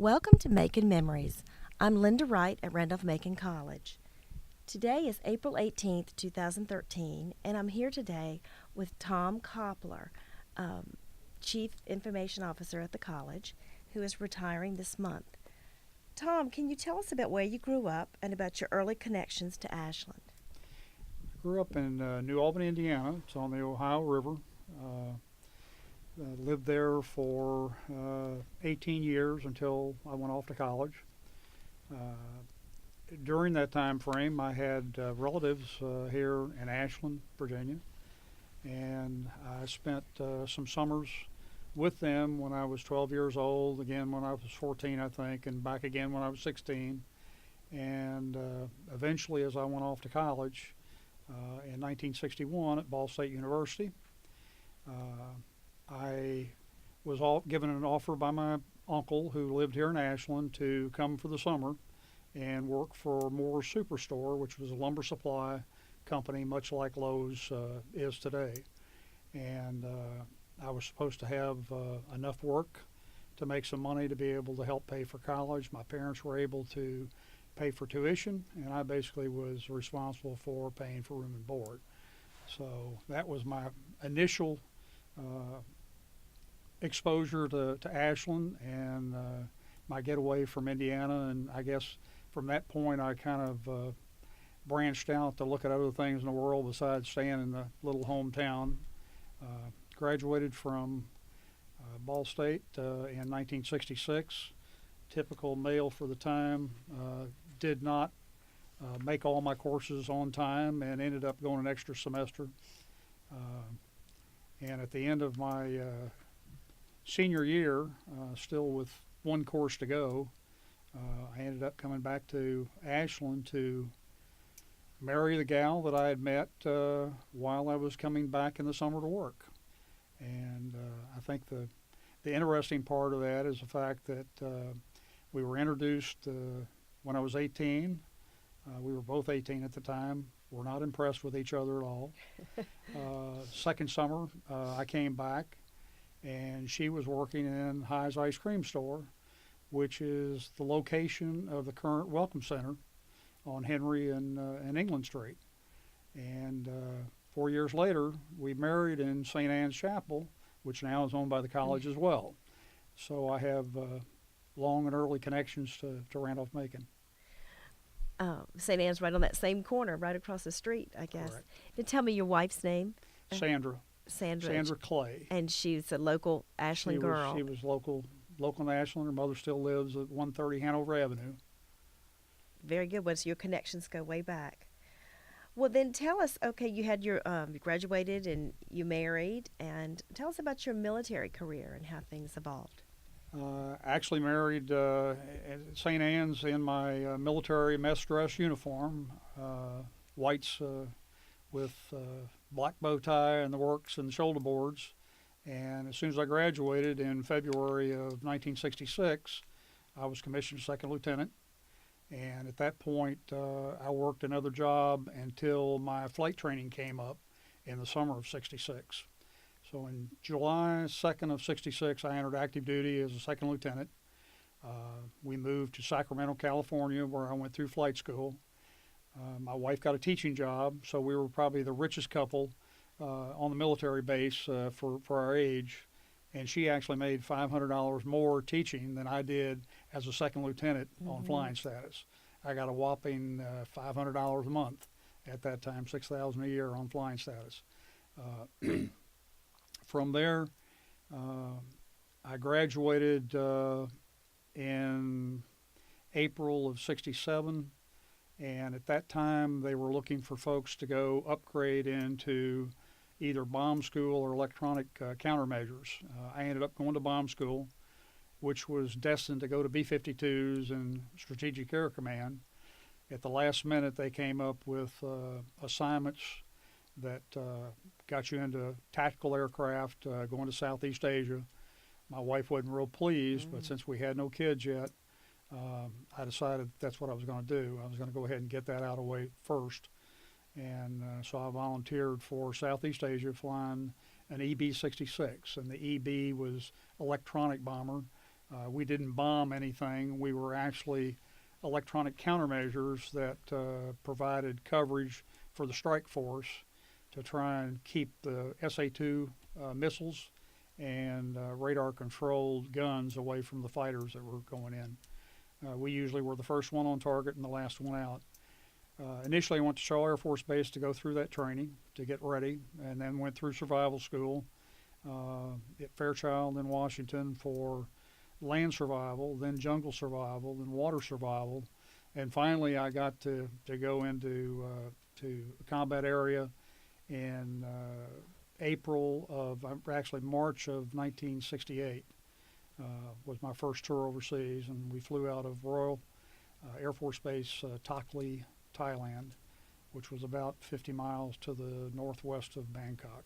Welcome to Macon Memories. I'm Lynda Wright at Randolph-Macon College. Today is April 18th, 2013, and I'm here today with Tom Copler, Chief Information Officer at the college, who is retiring this month. Tom, can you tell us about where you grew up and about your early connections to Ashland? I grew up in New Albany, Indiana. It's on the Ohio River. Lived there for 18 years until I went off to college. During that time frame, I had relatives here in Ashland, Virginia, and I spent some summers with them when I was 12 years old, again when I was 14, I think, and back again when I was 16. And eventually, as I went off to college in 1961 at Ball State University, I was given an offer by my uncle, who lived here in Ashland, to come for the summer and work for Moore's Superstore, which was a lumber supply company much like Lowe's is today. And I was supposed to have enough work to make some money to be able to help pay for college. My parents were able to pay for tuition, and I basically was responsible for paying for room and board. So that was my initial exposure to Ashland and my getaway from Indiana. And I guess from that point I kind of branched out to look at other things in the world besides staying in the little hometown. Graduated from Ball State in 1966. Typical male for the time. Did not make all my courses on time and ended up going an extra semester. And at the end of my senior year, still with one course to go, I ended up coming back to Ashland to marry the gal that I had met while I was coming back in the summer to work. And I think the interesting part of that is the fact that we were introduced when I was 18. We were both 18 at the time. We're not impressed with each other at all. Second summer, I came back, and she was working in High's Ice Cream Store, which is the location of the current Welcome Center on Henry and England Street. And 4 years later, we married in St. Anne's Chapel, which now is owned by the college as well. So I have long and early connections to Randolph-Macon. St. Anne's right on that same corner, right across the street, I guess. Correct. And tell me your wife's name. Sandra Clay. And she's a local Ashland girl. She was local in Ashland. Her mother still lives at 130 Hanover Avenue. Very good. Well, so your connections go way back. Well, then tell us, okay, you had you graduated and you married, and tell us about your military career and how things evolved. Actually married at St. Anne's in my military mess dress uniform, whites with black bow tie and the works and the shoulder boards. And as soon as I graduated in February of 1966, I was commissioned second lieutenant. And at that point, I worked another job until my flight training came up in the summer of 66. So in July 2nd of 66, I entered active duty as a second lieutenant. We moved to Sacramento, California, where I went through flight school. My wife got a teaching job, so we were probably the richest couple on the military base for our age. And she actually made $500 more teaching than I did as a second lieutenant on flying status. I got a whopping $500 a month at that time, $6,000 a year on flying status. From there, I graduated in April of 67, and at that time they were looking for folks to go upgrade into either bomb school or electronic countermeasures. I ended up going to bomb school, which was destined to go to B-52s and Strategic Air Command. At the last minute, they came up with assignments that got you into tactical aircraft, going to Southeast Asia. My wife wasn't real pleased, but since we had no kids yet, I decided that's what I was going to do. I was going to go ahead and get that out of the way first. And so I volunteered for Southeast Asia flying an EB-66, and the EB was electronic bomber. We didn't bomb anything. We were actually electronic countermeasures that provided coverage for the strike force to try and keep the SA-2 missiles and radar-controlled guns away from the fighters that were going in. We usually were the first one on target and the last one out. Initially, I went to Shaw Air Force Base to go through that training to get ready, and then went through survival school at Fairchild in Washington for land survival, then jungle survival, then water survival, and finally I got to go into to a combat area in March of 1968. Was my first tour overseas, and we flew out of Royal Air Force Base, Takli, Thailand, which was about 50 miles to the northwest of Bangkok.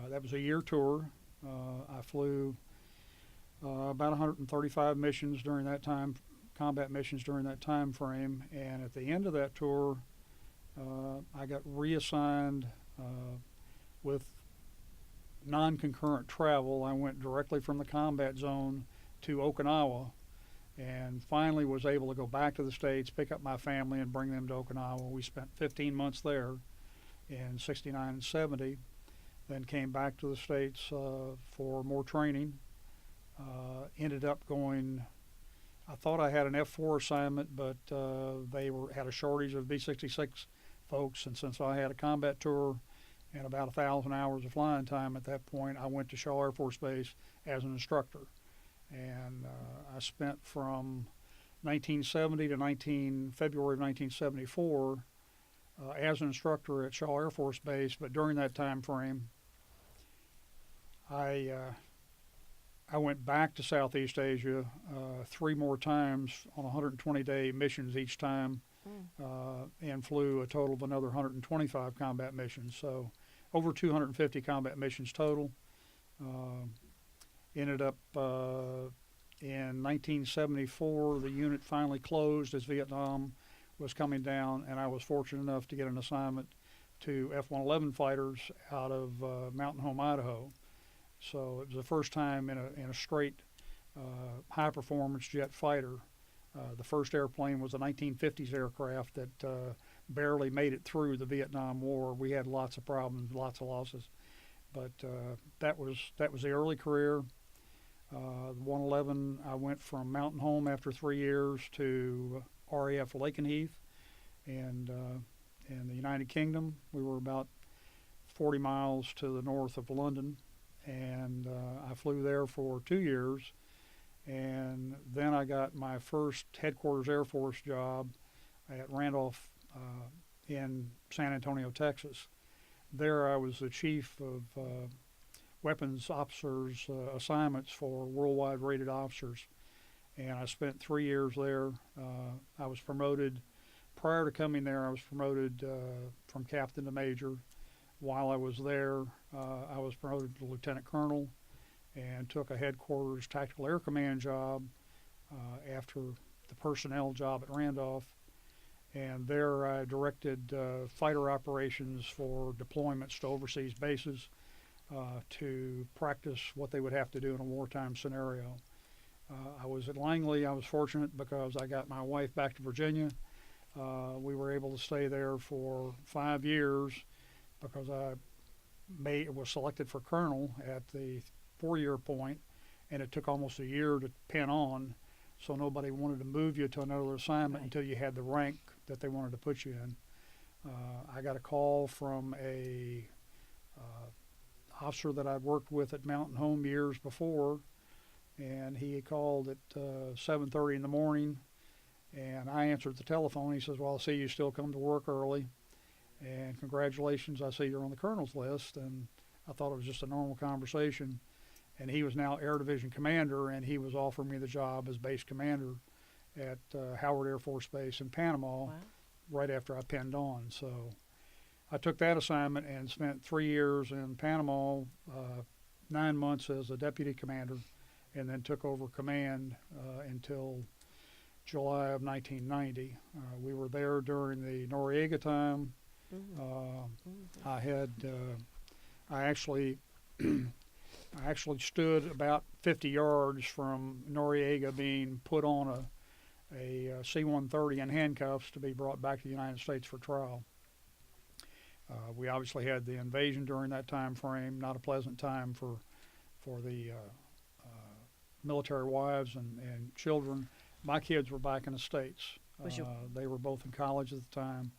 That was a year tour. I flew about 135 missions during that time, combat missions during that time frame, and at the end of that tour, I got reassigned with non-concurrent travel. I went directly from the combat zone to Okinawa, and finally was able to go back to the States, pick up my family, and bring them to Okinawa. We spent 15 months there in 69 and 70, then came back to the States for more training. Ended up going, I thought I had an F-4 assignment, but they had a shortage of B-66 folks, and since I had a combat tour and about 1,000 hours of flying time at that point, I went to Shaw Air Force Base as an instructor. And I spent from 1970 to February of 1974 as an instructor at Shaw Air Force Base. But during that time frame, I went back to Southeast Asia 3 more times on 120-day missions each time, and flew a total of another 125 combat missions. So over 250 combat missions total. Ended up in 1974, the unit finally closed as Vietnam was coming down, and I was fortunate enough to get an assignment to F-111 fighters out of Mountain Home, Idaho. So it was the first time in a straight high-performance jet fighter. The first airplane was a 1950s aircraft that barely made it through the Vietnam War. We had lots of problems, lots of losses, but that was the early career. The 111, I went from Mountain Home after 3 years to RAF Lakenheath, and in the United Kingdom. We were about 40 miles to the north of London, and I flew there for 2 years. And then I got my first headquarters Air Force job at Randolph in San Antonio, Texas. There I was the chief of weapons officers assignments for worldwide rated officers. And I spent 3 years there. I was promoted, prior to coming there, I was promoted from captain to major. While I was there, I was promoted to lieutenant colonel and took a headquarters tactical air command job after the personnel job at Randolph. And there I directed fighter operations for deployments to overseas bases to practice what they would have to do in a wartime scenario. I was at Langley. I was fortunate because I got my wife back to Virginia. We were able to stay there for 5 years because I was selected for colonel at the 4-year point, and it took almost a year to pin on, so nobody wanted to move you to another assignment until you had the rank that they wanted to put you in. I got a call from a officer that I'd worked with at Mountain Home years before, and he had called at 7:30 in the morning, and I answered the telephone. He says, "Well, I see you still come to work early, and congratulations, I see you're on the colonel's list." And I thought it was just a normal conversation. And he was now Air Division Commander, and he was offering me the job as base commander at Howard Air Force Base in Panama. Wow. Right after I pinned on. So I took that assignment and spent 3 years in Panama, 9 months as a deputy commander, and then took over command until July of 1990. We were there during the Noriega time. I actually I actually stood about 50 yards from Noriega being put on a C-130 in handcuffs to be brought back to the United States for trial. We obviously had the invasion during that time frame, not a pleasant time for the military wives and children. My kids were back in the States. They were both in college at the time,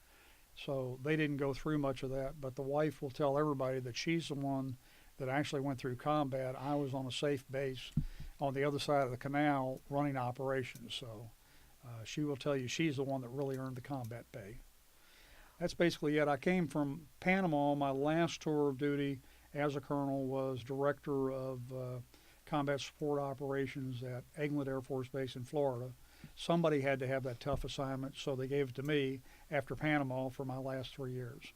so they didn't go through much of that. But the wife will tell everybody that she's the one that actually went through combat. I was on a safe base on the other side of the canal running operations, so she will tell you she's the one that really earned the combat pay. That's basically it. I came from Panama. My last tour of duty as a colonel was director of combat support operations at England Air Force Base in Florida. Somebody had to have that tough assignment, so they gave it to me after Panama for my last 3 years.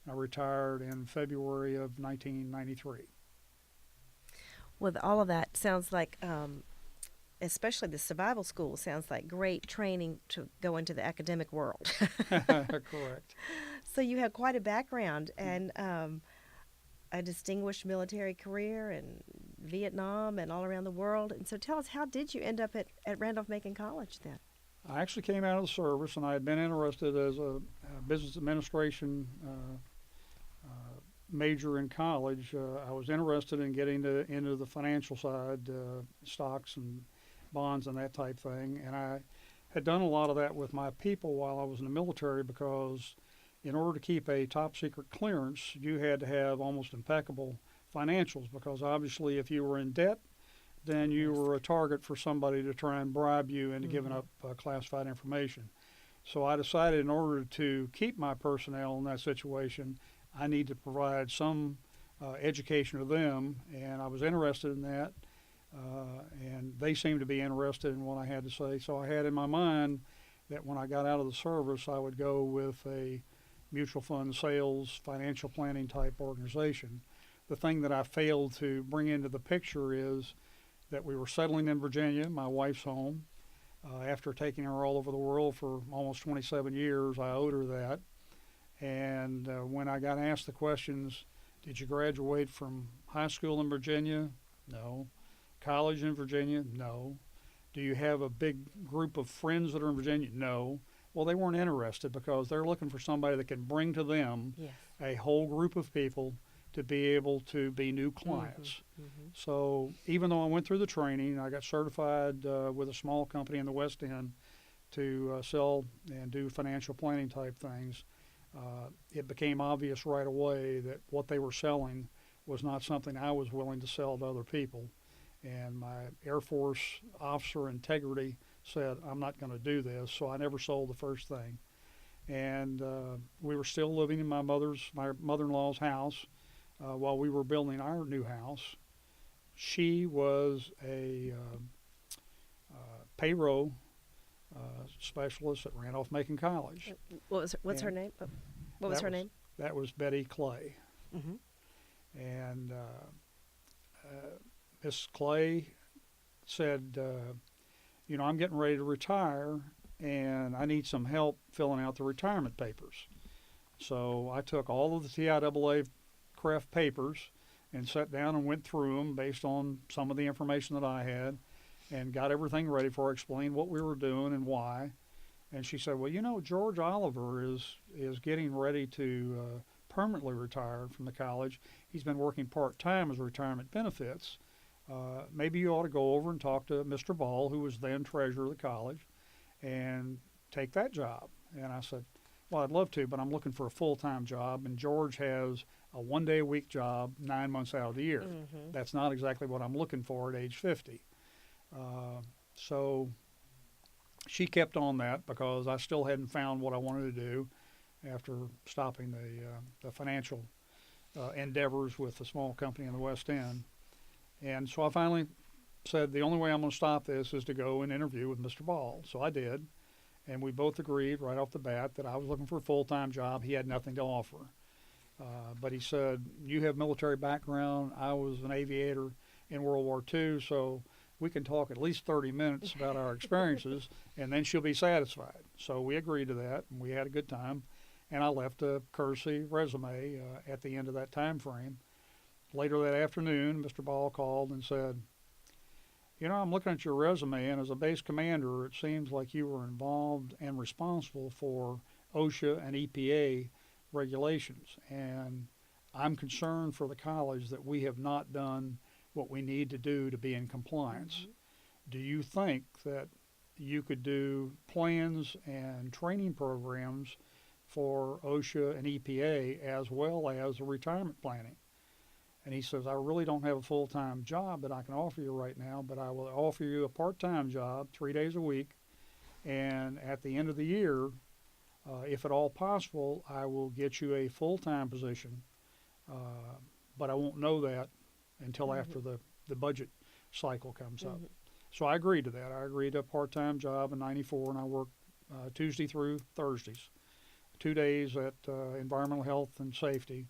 I retired in February of 1993. Well, all of that sounds like, especially the survival school, sounds like great training to go into the academic world. Correct. So you have quite a background and a distinguished military career in Vietnam and all around the world. And so tell us, how did you end up at Randolph-Macon College then? I actually came out of the service, and I had been interested as a business administration major in college. I was interested in getting into the financial side, stocks and bonds and that type thing. And I had done a lot of that with my people while I was in the military, because in order to keep a top secret clearance, you had to have almost impeccable financials, because obviously if you were in debt, then you were a target for somebody to try and bribe you into giving up classified information. So I decided, in order to keep my personnel in that situation, I need to provide some education to them, and I was interested in that, and they seemed to be interested in what I had to say. So I had in my mind that when I got out of the service, I would go with a mutual fund sales, financial planning type organization. The thing that I failed to bring into the picture is that we were settling in Virginia, my wife's home. After taking her all over the world for almost 27 years, I owed her that. And when I got asked the questions, did you graduate from high school in Virginia? No. College in Virginia? No. Do you have a big group of friends that are in Virginia? No. Well, they weren't interested, because they're looking for somebody that can bring to them a whole group of people to be able to be new clients. So even though I went through the training, I got certified with a small company in the West End to sell and do financial planning type things. It became obvious right away that what they were selling was not something I was willing to sell to other people. And my Air Force officer integrity said, I'm not going to do this, so I never sold the first thing. And we were still living in my mother-in-law's house while we were building our new house. She was a payroll specialist at Randolph-Macon College. What's her name? What was her name? That was Betty Clay. And Miss Clay said, I'm getting ready to retire, and I need some help filling out the retirement papers. So I took all of the TIAA CREF papers and sat down and went through them based on some of the information that I had, and got everything ready for her, explained what we were doing and why. And she said, well, George Oliver is getting ready to permanently retire from the college. He's been working part-time as retirement benefits. Maybe you ought to go over and talk to Mr. Ball, who was then treasurer of the college, and take that job. And I said, well, I'd love to, but I'm looking for a full-time job, and George has a one-day-a-week job 9 months out of the year. That's not exactly what I'm looking for at age 50. So she kept on that, because I still hadn't found what I wanted to do after stopping the financial endeavors with the small company in the West End. And so I finally said, the only way I'm going to stop this is to go and interview with Mr. Ball. So I did, and we both agreed right off the bat that I was looking for a full-time job. He had nothing to offer. But he said, you have military background. I was an aviator in World War II, so we can talk at least 30 minutes about our experiences, and then she'll be satisfied. So we agreed to that, and we had a good time. And I left a courtesy resume at the end of that time frame. later that afternoon, Mr. Ball called and said, you know, I'm looking at your resume, and as a base commander, it seems like you were involved and responsible for OSHA and EPA regulations. And I'm concerned for the college that we have not done what we need to do to be in compliance. Mm-hmm. Do you think that you could do plans and training programs for OSHA and EPA as well as the retirement planning? And he says, I really don't have a full-time job that I can offer you right now, but I will offer you a part-time job 3 days a week. And at the end of the year, if at all possible, I will get you a full-time position. But I won't know that until Mm-hmm. after the budget cycle comes up. Mm-hmm. So I agreed to that. I agreed to a part-time job in '94, and I worked Tuesday through Thursdays, 2 days at environmental health and safety,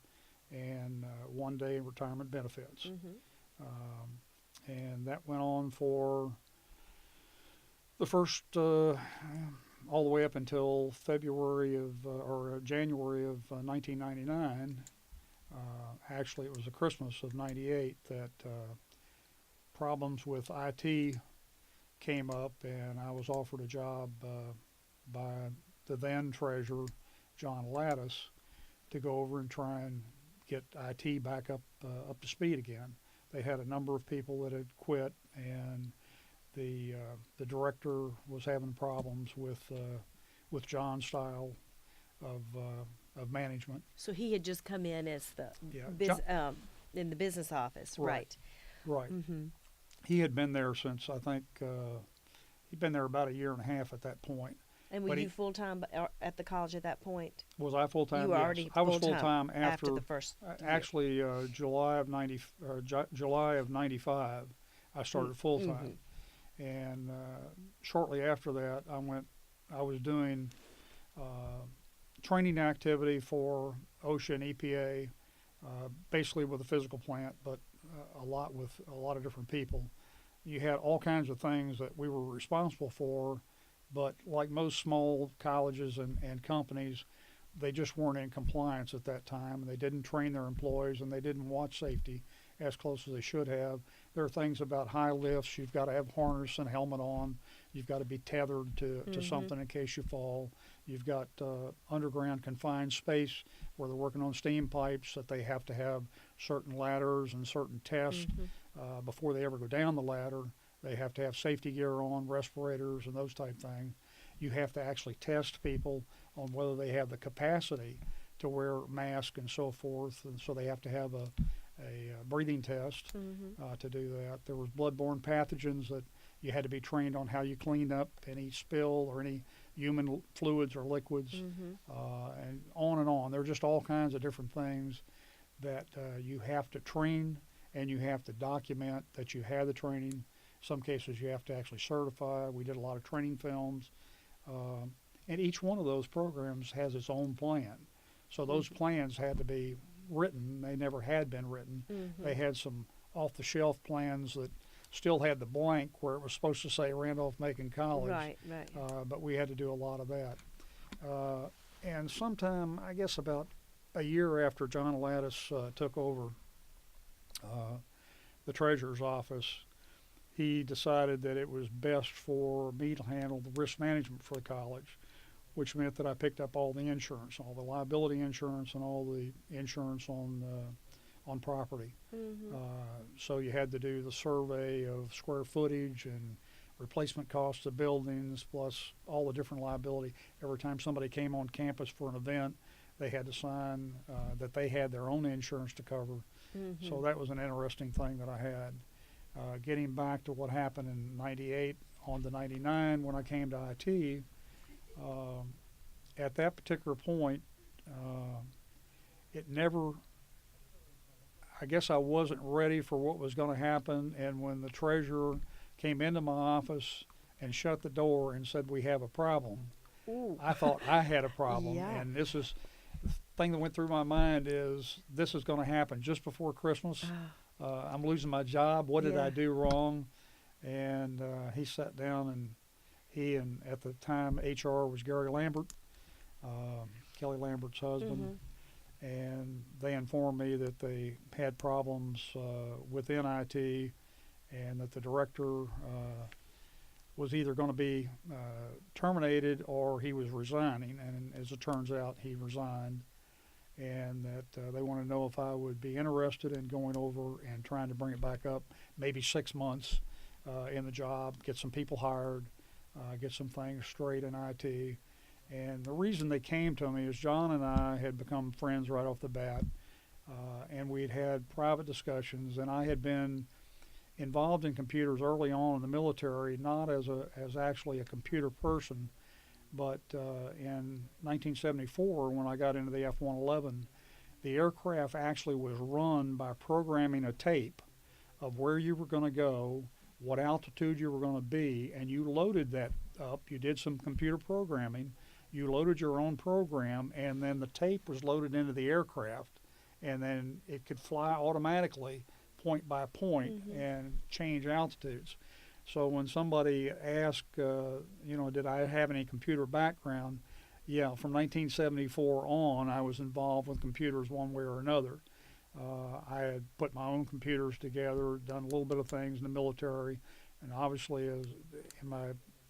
and 1 day in retirement benefits. Mm-hmm. And that went on for the first, all the way up until February of, or January of 1999. Actually, it was the Christmas of '98 that problems with IT came up, and I was offered a job by the then treasurer, John Lattis, to go over and try and get IT back up to speed again. They had a number of people that had quit, and the director was having problems with John's style of management. So he had just come in as the Yeah, in the business office, Right. right? Right. Mm-hmm. He had been there since, I think, he'd been there about a year and a half at that point. And were But you full time at the college at that point? Was I full time? You were Yes. already I was full-time full time after the first year. actually July of July of '95. I started full time, and shortly after that, I was doing training activity for OSHA and EPA, basically with a physical plant, but a lot with a lot of different people. You had all kinds of things that we were responsible for, but like most small colleges and companies, they just weren't in compliance at that time, and they didn't train their employees, and they didn't watch safety as close as they should have. There are things about high lifts. You've got to have harness and helmet on. You've got to be tethered to something in case you fall. You've got underground confined space where they're working on steam pipes that they have to have certain ladders and certain tests before they ever go down the ladder. They have to have safety gear on, respirators, and those type things. You have to actually test people on whether they have the capacity to wear masks and so forth, and so they have to have a breathing test to do that. There was bloodborne pathogens that you had to be trained on how you cleaned up any spill or any human fluids or liquids, and on and on. There are just all kinds of different things that you have to train, and you have to document that you had the training. Some cases you have to actually certify. We did a lot of training films. And each one of those programs has its own plan. So those plans had to be written. They never had been written. They had some off-the-shelf plans that still had the blank where it was supposed to say Randolph-Macon College. Right, right. But we had to do a lot of that. And sometime, I guess about a year after John Lattis took over the treasurer's office, he decided that it was best for me to handle the risk management for the college, which meant that I picked up all the insurance, all the liability insurance and all the insurance on property. So you had to do the survey of square footage and replacement costs of buildings, plus all the different liability. Every time somebody came on campus for an event, they had to sign that they had their own insurance to cover. So that was an interesting thing that I had. Getting back to what happened in '98 on to '99 when I came to IT, at that particular point, it never, I guess I wasn't ready for what was going to happen. And when the treasurer came into my office and shut the door and said, "We have a problem," I thought I had a problem. Yeah. And this is the thing that went through my mind is this is going to happen just before Christmas. I'm losing my job. What did I do wrong? And he sat down, and he and at the time HR was Gary Lambert, Kelly Lambert's husband, and they informed me that they had problems within IT, and that the director was either going to be terminated or he was resigning. And as it turns out, he resigned, and that they want to know if I would be interested in going over and trying to bring it back up, maybe 6 months in the job, get some people hired, get some things straight in IT. And the reason they came to me is John and I had become friends right off the bat, and we'd had private discussions, and I had been involved in computers early on in the military, not as actually a computer person, but in 1974 when I got into the F-111, the aircraft actually was run by programming a tape of where you were going to go, what altitude you were going to be, and you loaded that up. You did some computer programming, you loaded your own program, and then the tape was loaded into the aircraft, and then it could fly automatically point by point and change altitudes. So when somebody asked, did I have any computer background? Yeah, from 1974 on, I was involved with computers one way or another. I had put my own computers together, done a little bit of things in the military, and obviously, as in my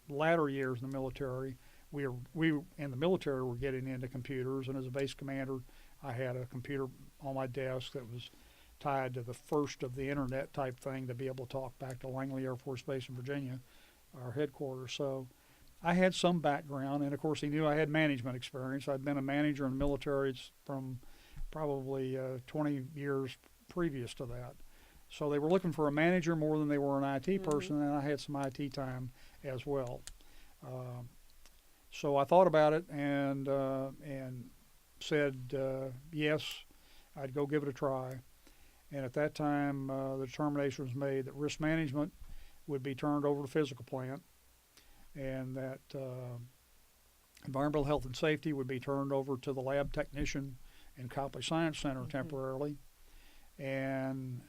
latter years in the military, we in the military were getting into computers. And as a base commander, I had a computer on my desk that was tied to the first of the internet type thing to be able to talk back to Langley Air Force Base in Virginia, our headquarters. So I had some background, and of course he knew I had management experience. I'd been a manager in the military from probably 20 years previous to that. So they were looking for a manager more than they were an IT person, and I had some IT time as well. So I thought about it and said yes, I'd go give it a try. And at that time, the determination was made that risk management would be turned over to physical plant, and that environmental health and safety would be turned over to the lab technician in Copler Science Center temporarily. And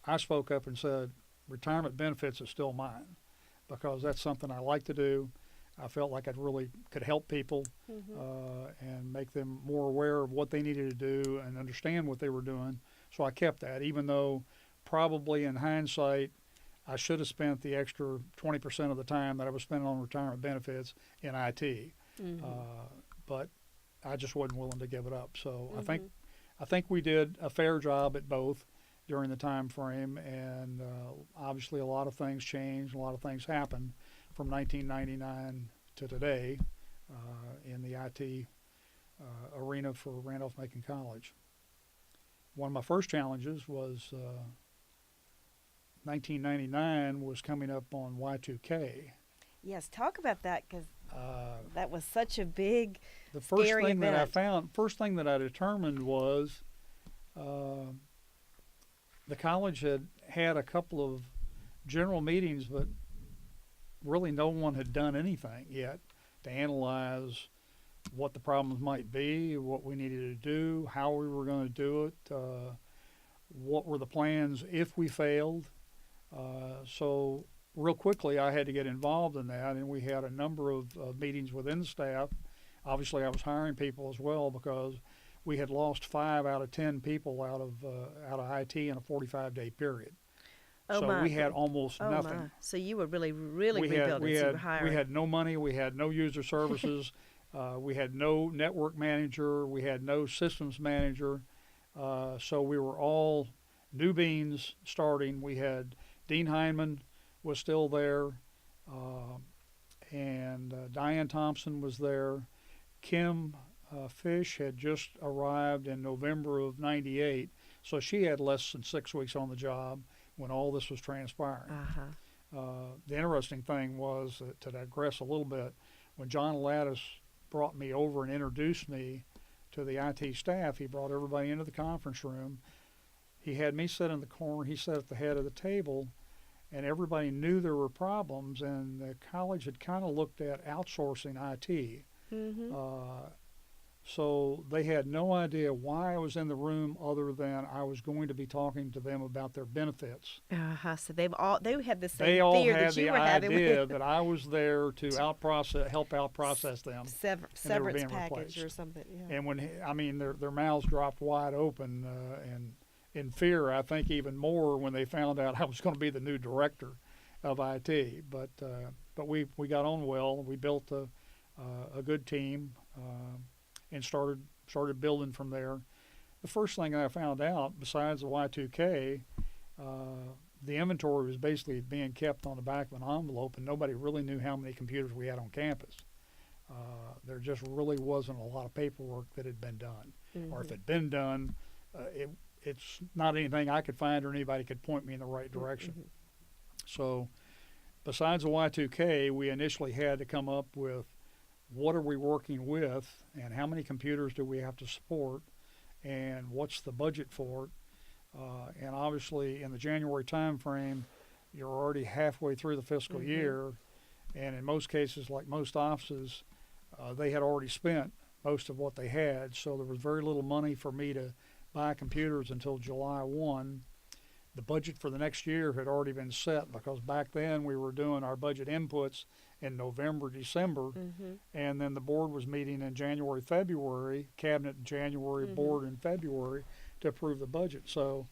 I spoke up and said, retirement benefits is still mine, because that's something I like to do. I felt like I really could help people and make them more aware of what they needed to do and understand what they were doing. So I kept that, even though probably in hindsight, I should have spent the extra 20% of the time that I was spending on retirement benefits in IT. But I just wasn't willing to give it up. So I think we did a fair job at both during the time frame, and obviously a lot of things changed, a lot of things happened from 1999 to today in the IT arena for Randolph-Macon College. One of my first challenges was 1999 was coming up on Y2K. Yes, talk about that, because that was such a big, the first scary thing event. First thing that I determined was the college had a couple of general meetings, but really no one had done anything yet to analyze what the problems might be, what we needed to do, how we were going to do it, what were the plans if we failed. So real quickly I had to get involved in that, and we had a number of meetings within the staff. Obviously I was hiring people as well, because we had lost 5 out of 10 people out of IT in a 45-day period. Oh so my. we had almost nothing. My. So you were really rebuilding. We So you were hiring. had no money. We had no user services. We had no network manager. We had no systems manager. So we were all new beans starting. We had Dean Heineman was still there, and Diane Thompson was there. Kim Fish had just arrived in November of '98, so she had less than 6 weeks on the job when all this was transpiring. The interesting thing was, to digress a little bit, when John Lattis brought me over and introduced me to the IT staff, he brought everybody into the conference room. He had me sit in the corner. He sat at the head of the table, and everybody knew there were problems, and the college had kind of looked at outsourcing IT. So they had no idea why I was in the room other than I was going to be talking to them about their benefits. So they had the They same all fear had that you the were having idea with that I was there to help out process them, and they were severance being package or replaced. something. Yeah. And I mean, their mouths dropped wide open, and in fear, I think even more when they found out I was going to be the new director of IT. But we got on well. We built a good team, and started building from there. The first thing I found out, besides the Y2K, the inventory was basically being kept on the back of an envelope, and nobody really knew how many computers we had on campus. There just really wasn't a lot of paperwork that had been done, or if it had been done, it's not anything I could find or anybody could point me in the right direction. Mm-hmm. So, besides the Y2K, we initially had to come up with what are we working with, and how many computers do we have to support, and what's the budget for it. And obviously, in the January time frame, you're already halfway through the fiscal year, and in most cases, like most offices, they had already spent most of what they had, so there was very little money for me to buy computers until July 1. The budget for the next year had already been set because back then we were doing our budget inputs in November, December, and then the board was meeting in January, February, cabinet in January, board in February to approve the budget. So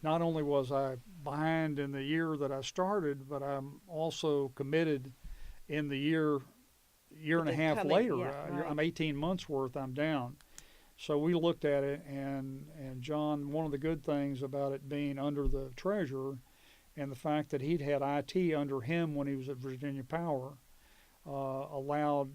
not only was I behind in the year that I started, but I'm also committed in the year and a half later. Right. I'm 18 months worth, I'm down. So we looked at it, and John, one of the good things about it being under the treasurer and the fact that he'd had IT under him when he was at Virginia Power allowed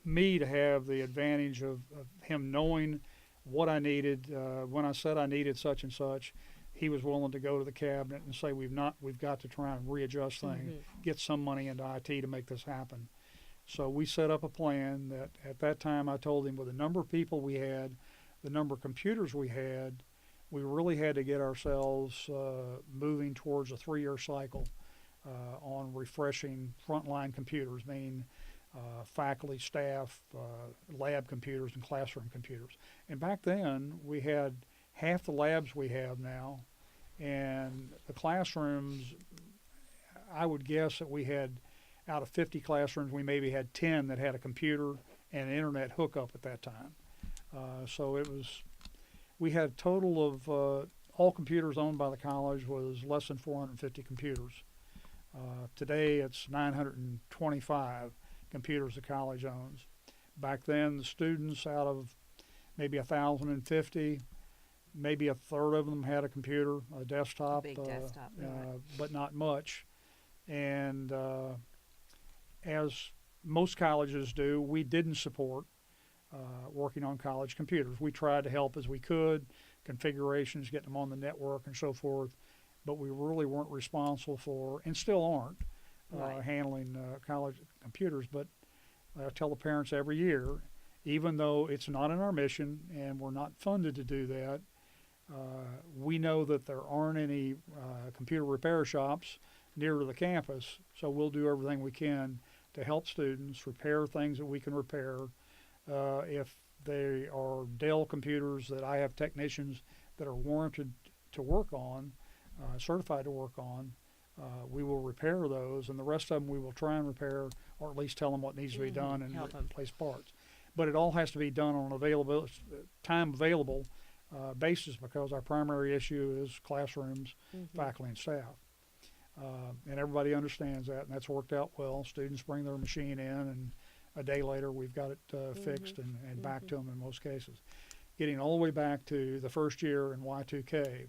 me to have the advantage of him knowing what I needed. When I said I needed such and such, he was willing to go to the cabinet and say we've got to try and readjust things, get some money into IT to make this happen. So we set up a plan that at that time I told him with the number of people we had, the number of computers we had, we really had to get ourselves moving towards a 3-year cycle on refreshing frontline computers, meaning faculty, staff, lab computers, and classroom computers. And back then we had half the labs we have now, and the classrooms, I would guess that we had, out of 50 classrooms, we maybe had 10 that had a computer and an internet hookup at that time. So we had a total of, all computers owned by the college was less than 450 computers. Today it's 925 computers the college owns. Back then, the students, out of maybe 1,050, maybe a third of them had a computer, a desktop, big desktop, right. but not much. And as most colleges do, we didn't support working on college computers. We tried to help as we could, configurations, getting them on the network and so forth, but we really weren't responsible for, and still aren't, handling college computers. But I tell the parents every year, even though it's not in our mission and we're not funded to do that, we know that there aren't any computer repair shops near to the campus, so we'll do everything we can to help students repair things that we can repair. If they are Dell computers that I have technicians that are warranted to work on, certified to work on, we will repair those, and the rest of them we will try and repair, or at least tell them what needs to be done and replace parts. But it all has to be done on an time available basis, because our primary issue is classrooms, faculty, and staff. And everybody understands that, and that's worked out well. Students bring their machine in, and a day later we've got it fixed and back to them in most cases. Getting all the way back to the first year in Y2K,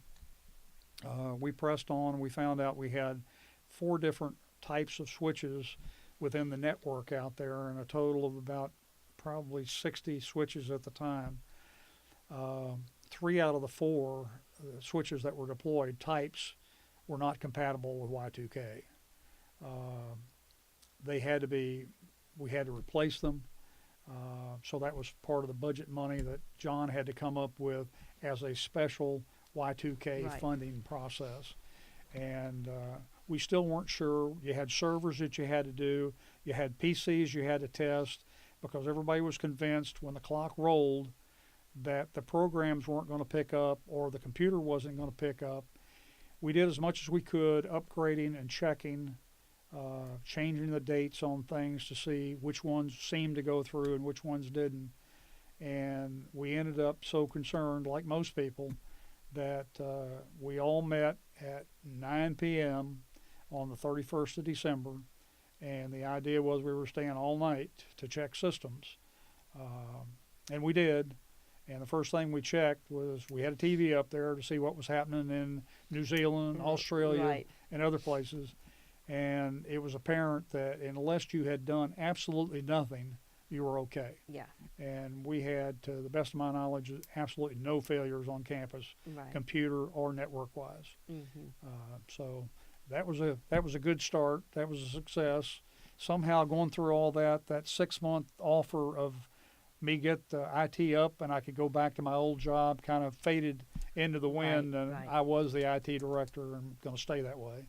we pressed on, and we found out we had 4 different types of switches within the network out there, and a total of about probably 60 switches at the time. 3 out of the 4 switches that were deployed, types, were not compatible with Y2K. We had to replace them. So that was part of the budget money that John had to come up with as a special Y2K funding process. And we still weren't sure. You had servers that you had to do. You had PCs you had to test. because everybody was convinced when the clock rolled that the programs weren't going to pick up or the computer wasn't going to pick up. We did as much as we could, upgrading and checking, changing the dates on things to see which ones seemed to go through and which ones didn't. And we ended up so concerned, like most people, that we all met at 9 p.m. on the 31st of December, and the idea was we were staying all night to check systems. And we did. And the first thing we checked was we had a TV up there to see what was happening in New Zealand, Australia, Right. and other places. And it was apparent that unless you had done absolutely nothing, you were okay. Yeah. And we had, to the best of my knowledge, absolutely no failures on campus, Right. computer or network-wise. Mm-hmm. So that was a good start. That was a success. Somehow going through all that 6-month offer of me get the IT up and I could go back to my old job kind of faded into the wind, and right. I was the IT director and going to stay that way.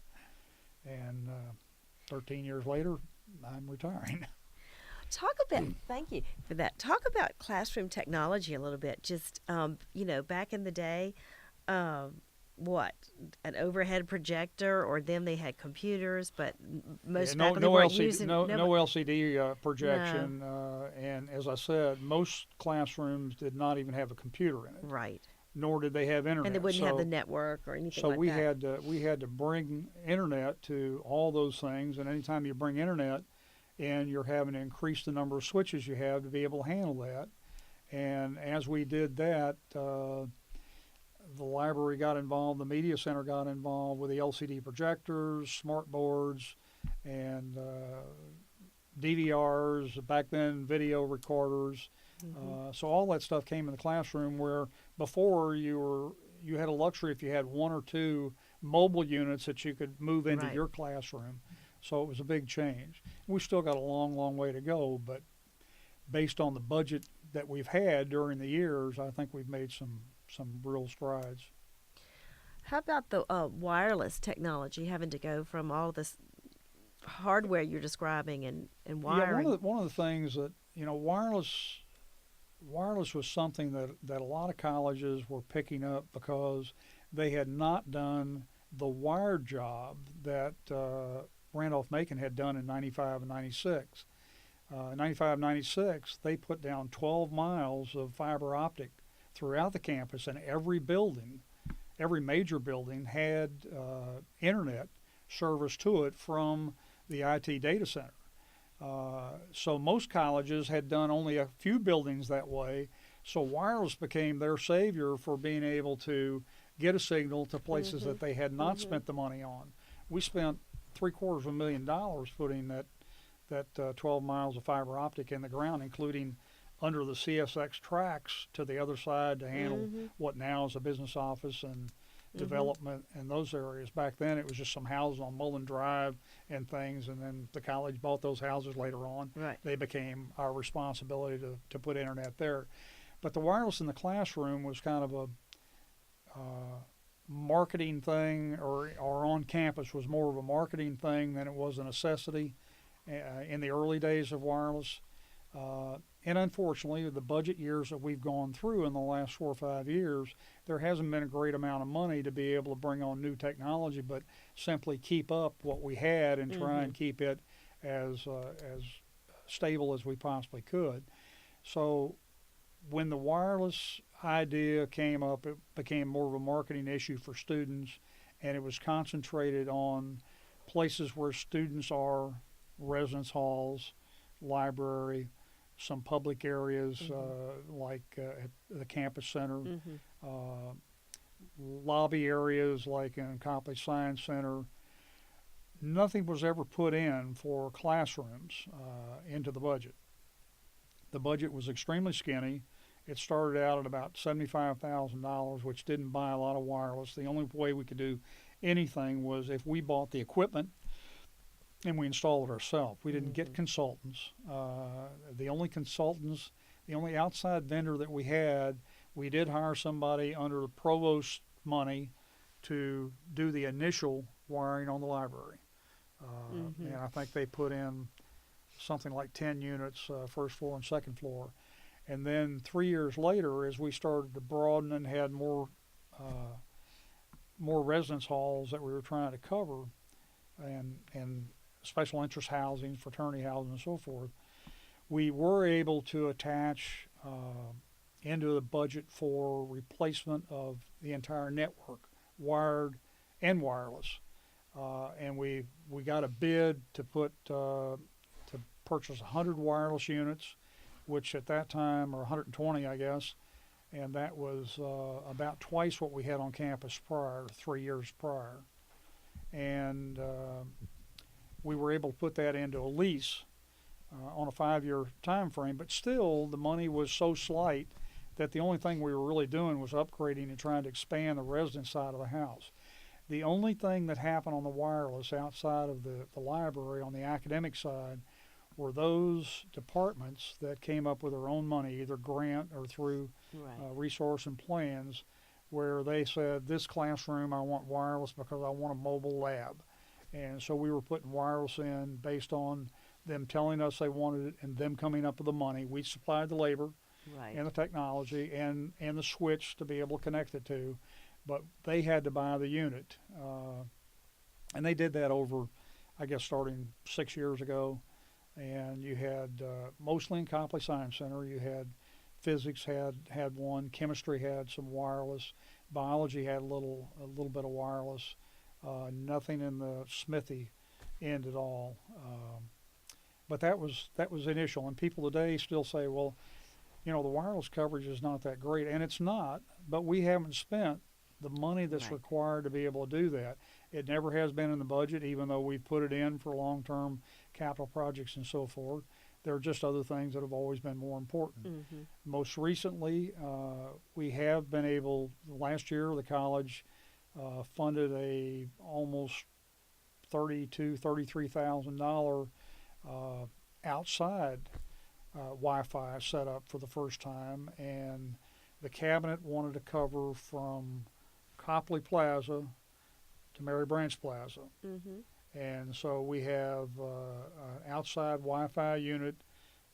And 13 years later, I'm retiring. Talk about, thank you for that. Talk about classroom technology a little bit. Just, back in the day, what, an overhead projector, or then they had computers, but most Yeah, faculty weren't LCD, using. no LCD projection, and as I said, most classrooms did not even have a computer in it, Right. nor did they have internet. And they wouldn't have the network or anything So like that. we had to bring internet to all those things, and anytime you bring internet in, you're having to increase the number of switches you have to be able to handle that. And as we did that, the library got involved, the media center got involved with the LCD projectors, smart boards, and DVRs, back then video recorders. So all that stuff came in the classroom, where before you had a luxury if you had 1 or 2 mobile units that you could move into Right. your classroom. So it was a big change. We still got a long, long way to go, but based on the budget that we've had during the years, I think we've made some real strides. How about the wireless technology, having to go from all this hardware you're describing and wiring? Yeah, one of the things that, wireless was something that a lot of colleges were picking up because they had not done the wired job that Randolph-Macon had done in 95 and 96. 95, 96, they put down 12 miles of fiber optic throughout the campus, and every major building had internet service to it from the IT data center. So most colleges had done only a few buildings that way, so wireless became their savior for being able to get a signal to places that they had not spent the money on. We spent $750,000 putting that 12 miles of fiber optic in the ground, including under the CSX tracks to the other side to handle what now is a business office and development in those areas. Back then it was just some houses on Mullen Drive and things, and then the college bought those houses later on. Right. They became our responsibility to put internet there. But the wireless in the classroom was kind of a marketing thing, or on campus was more of a marketing thing than it was a necessity in the early days of wireless. And unfortunately, the budget years that we've gone through in the last 4 or 5 years, there hasn't been a great amount of money to be able to bring on new technology, but simply keep up what we had and try and keep it as stable as we possibly could. So when the wireless idea came up, it became more of a marketing issue for students, and it was concentrated on places where students are, residence halls, library, some public areas like at the campus center, lobby areas like in Copler Science Center. Nothing was ever put in for classrooms into the budget. The budget was extremely skinny. It started out at about $75,000, which didn't buy a lot of wireless. The only way we could do anything was if we bought the equipment and we installed it ourselves. We didn't get consultants. The only outside vendor that we had, we did hire somebody under the provost money to do the initial wiring on the library. And I think they put in something like 10 units, first floor and second floor. And then 3 years later, as we started to broaden and had more residence halls that we were trying to cover, and special interest housing, fraternity housing, and so forth, we were able to attach into the budget for replacement of the entire network, wired and wireless. And we got a bid to purchase 100 wireless units, which at that time, or 120, I guess, and that was about twice what we had on campus prior, 3 years prior. And we were able to put that into a lease on a 5-year time frame, but still the money was so slight that the only thing we were really doing was upgrading and trying to expand the residence side of the house. The only thing that happened on the wireless outside of the library on the academic side were those departments that came up with their own money, either grant or through resource and plans, where they said, this classroom I want wireless because I want a mobile lab. And so we were putting wireless in based on them telling us they wanted it and them coming up with the money. We supplied the labor and the technology and the switch to be able to connect it to, but they had to buy the unit. And they did that over, I guess, starting 6 years ago. And you had mostly in Copler Science Center, you had physics had one, chemistry had some wireless, biology had a little bit of wireless, nothing in the Smithy end at all. But that was initial, and people today still say, well, the wireless coverage is not that great, and it's not, but we haven't spent the money that's required to be able to do that. It never has been in the budget, even though we've put it in for long-term capital projects and so forth. There are just other things that have always been more important. Mm-hmm. Most recently, we have been able, last year the college funded a almost $33,000 outside Wi-Fi setup for the first time, and the cabinet wanted to cover from Copley Plaza to Mary Branch Plaza. Mm-hmm. And so we have an outside Wi-Fi unit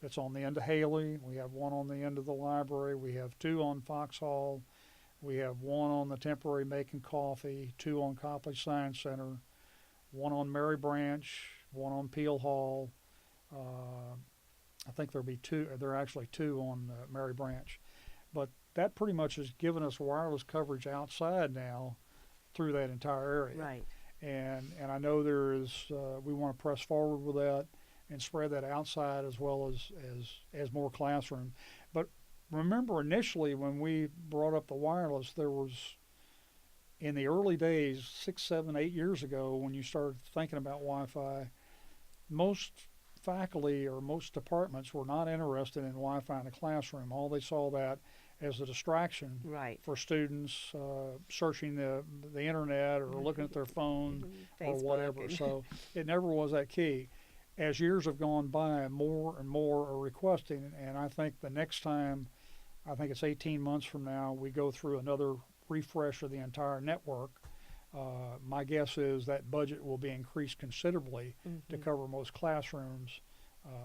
that's on the end of Haley. We have one on the end of the library. We have two on Foxhall. We have one on the temporary Macon Coffee, two on Copley Science Center, one on Mary Branch, one on Peel Hall. I think there'll be two. There are actually two on Mary Branch. But that pretty much has given us wireless coverage outside now through that entire area. Right. And I know there is, we want to press forward with that and spread that outside as well as more classroom. But remember, initially when we brought up the wireless, there was, in the early days, 6, 7, 8 years ago, when you started thinking about Wi-Fi, most faculty or most departments were not interested in Wi-Fi in the classroom. All they saw that as a distraction for students searching the internet or looking at their phone or whatever. So it never was that key. As years have gone by, more and more are requesting, and I think the next time, I think it's 18 months from now, we go through another refresh of the entire network. My guess is that budget will be increased considerably to cover most classrooms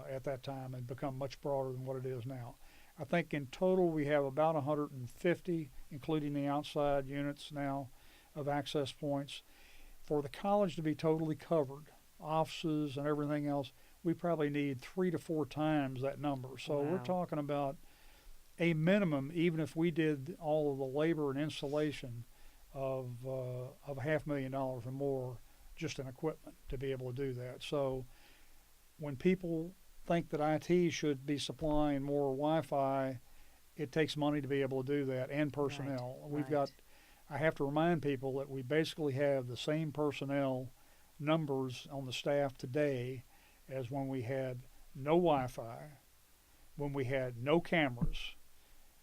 at that time and become much broader than what it is now. I think in total we have about 150, including the outside units now, of access points. For the college to be totally covered, offices and everything else, we probably need 3 to 4 times that number. So we're talking about a minimum, even if we did all of the labor and installation, of $500,000 or more just in equipment to be able to do that. So when people think that IT should be supplying more Wi-Fi, it takes money to be able to do that, and personnel. We've got, I have to remind people that we basically have the same personnel numbers on the staff today as when we had no Wi-Fi, when we had no cameras,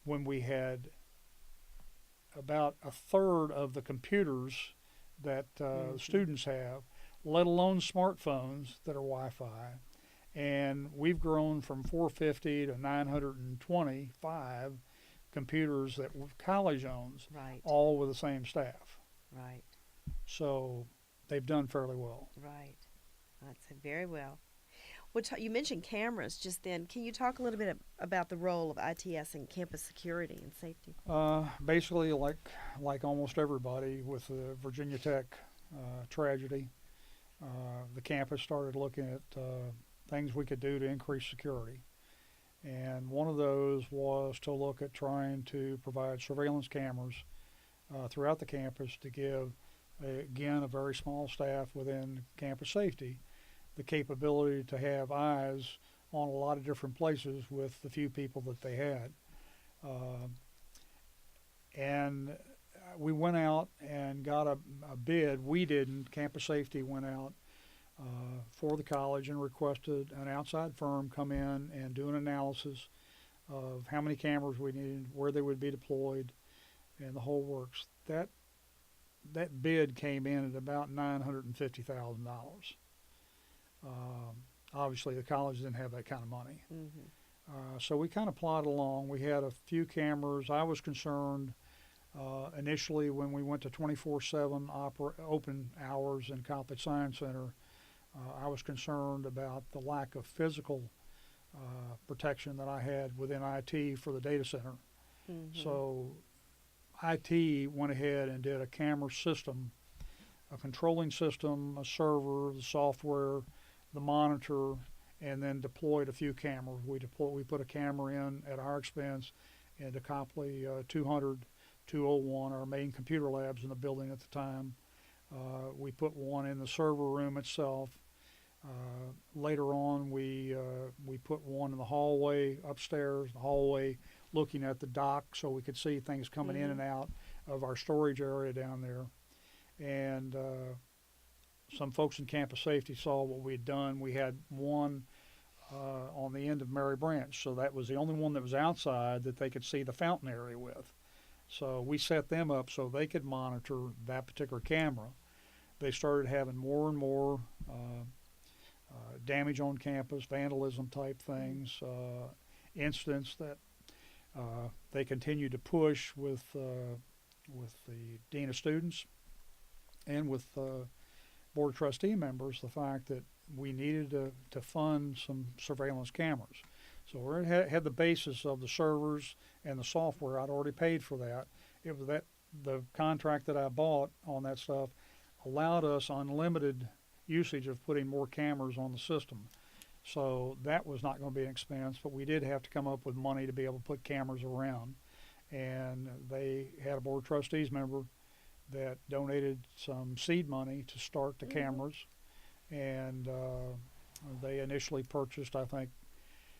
when we had about a third of the computers that students have, let alone smartphones that are Wi-Fi. And we've grown from 450 to 925 computers that college owns, all with the same staff. Right. So they've done fairly well. Right. That's very well. Well, you mentioned cameras just then. Can you talk a little bit about the role of ITS in campus security and safety? Basically, like almost everybody with the Virginia Tech tragedy, the campus started looking at things we could do to increase security. And one of those was to look at trying to provide surveillance cameras throughout the campus to give, again, a very small staff within campus safety the capability to have eyes on a lot of different places with the few people that they had. Uh, and we went out and got a bid. We didn't. Campus Safety went out for the college and requested an outside firm come in and do an analysis of how many cameras we needed, where they would be deployed, and the whole works. That bid came in at about $950,000. Obviously, the college didn't have that kind of money. So we kind of plodded along. We had a few cameras. I was concerned initially when we went to 24/7 open hours in Copler Science Center. I was concerned about the lack of physical protection that I had within IT for the data center. So IT went ahead and did a camera system, a controlling system, a server, the software, the monitor, and then deployed a few cameras. We put a camera in at our expense into Copley 200, 201, our main computer labs in the building at the time. We put one in the server room itself. Later on, we put one in the hallway upstairs, the hallway looking at the dock so we could see things coming in and out of our storage area down there. And some folks in campus safety saw what we had done. We had one on the end of Mary Branch, so that was the only one that was outside that they could see the fountain area with. So we set them up so they could monitor that particular camera. They started having more and more damage on campus, vandalism type things, incidents that they continued to push with the dean of students and with board of trustee members, the fact that we needed to fund some surveillance cameras. So we had the basis of the servers and the software. I'd already paid for that. It was the contract that I bought on that stuff allowed us unlimited usage of putting more cameras on the system. So that was not going to be an expense, but we did have to come up with money to be able to put cameras around. And they had a board of trustees member that donated some seed money to start the cameras. And they initially purchased, I think,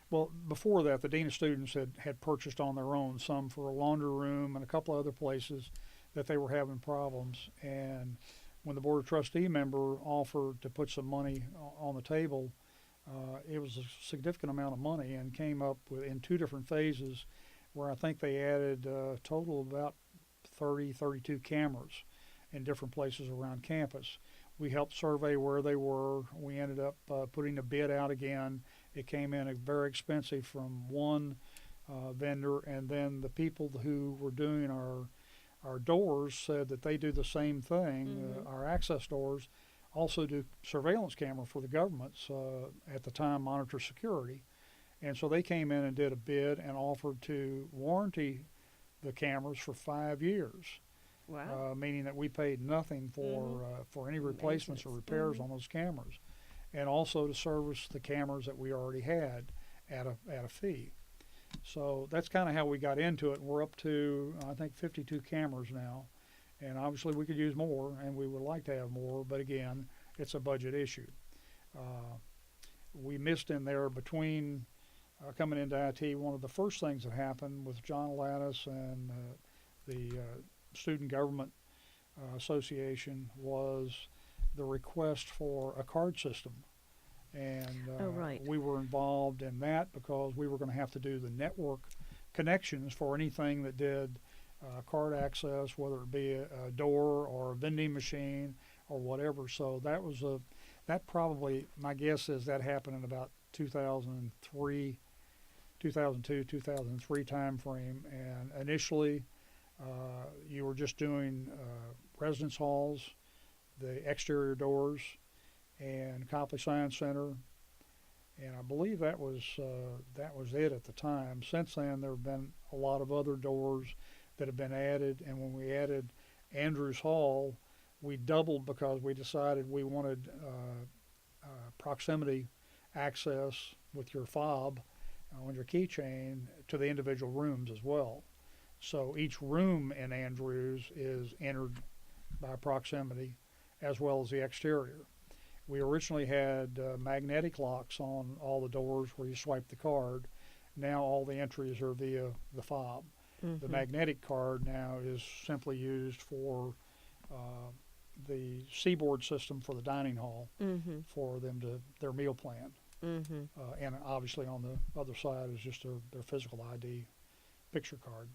well, before that, the dean of students had purchased on their own, some for a laundry room and a couple other places that they were having problems. And when the board of trustee member offered to put some money on the table, it was a significant amount of money and came up with, in two different phases, where I think they added a total of about 32 cameras in different places around campus. We helped survey where they were. We ended up putting a bid out again. It came in very expensive from one vendor, and then the people who were doing our doors said that they do the same thing. Our access doors also do surveillance camera for the government's at the time monitor security. And so they came in and did a bid and offered to warranty the cameras for 5 years. Wow. Meaning that we paid nothing for any replacements or repairs on those cameras, and also to service the cameras that we already had at a fee. So that's kind of how we got into it. We're up to, I think, 52 cameras now, and obviously we could use more, and we would like to have more, but again, it's a budget issue. We missed in there between coming into IT. One of the first things that happened with John Lattis and the Student Government Association was the request for a card system. And we were involved in that because we were going to have to do the network connections for anything that did card access, whether it be a door or a vending machine or whatever. So that was that probably, my guess is that happened in about 2002, 2003 time frame. And initially, you were just doing residence halls, the exterior doors, and Copley Science Center, And I believe that was it at the time. Since then, there have been a lot of other doors that have been added, and when we added Andrews Hall, we doubled because we decided we wanted proximity access with your fob on your keychain to the individual rooms as well. So each room in Andrews is entered by proximity as well as the exterior. We originally had magnetic locks on all the doors where you swipe the card. Now all the entries are via the fob. The magnetic card now is simply used for the Seaboard system for the dining hall for them to their meal plan. And obviously on the other side is just their physical ID picture card.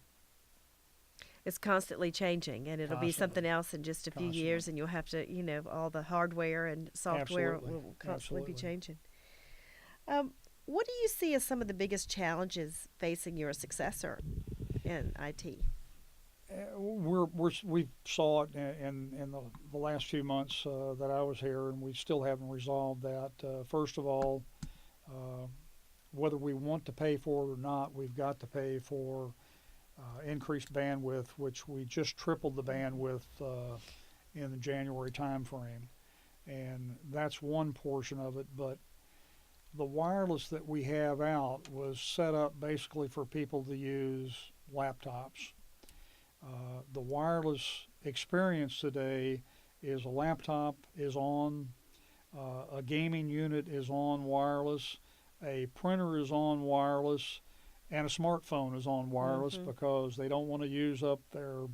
It's constantly changing, and it'll be something else in just a few years, and you'll have to, all the hardware and software will constantly be changing. What do you see as some of the biggest challenges facing your successor in IT? We saw it in the last few months that I was here, and we still haven't resolved that. First of all, whether we want to pay for it or not, we've got to pay for increased bandwidth, which we just tripled the bandwidth in the January timeframe, and that's one portion of it. But the wireless that we have out was set up basically for people to use laptops. The wireless experience today is a laptop is on, a gaming unit is on wireless, a printer is on wireless, and a smartphone is on wireless because they don't want to use up their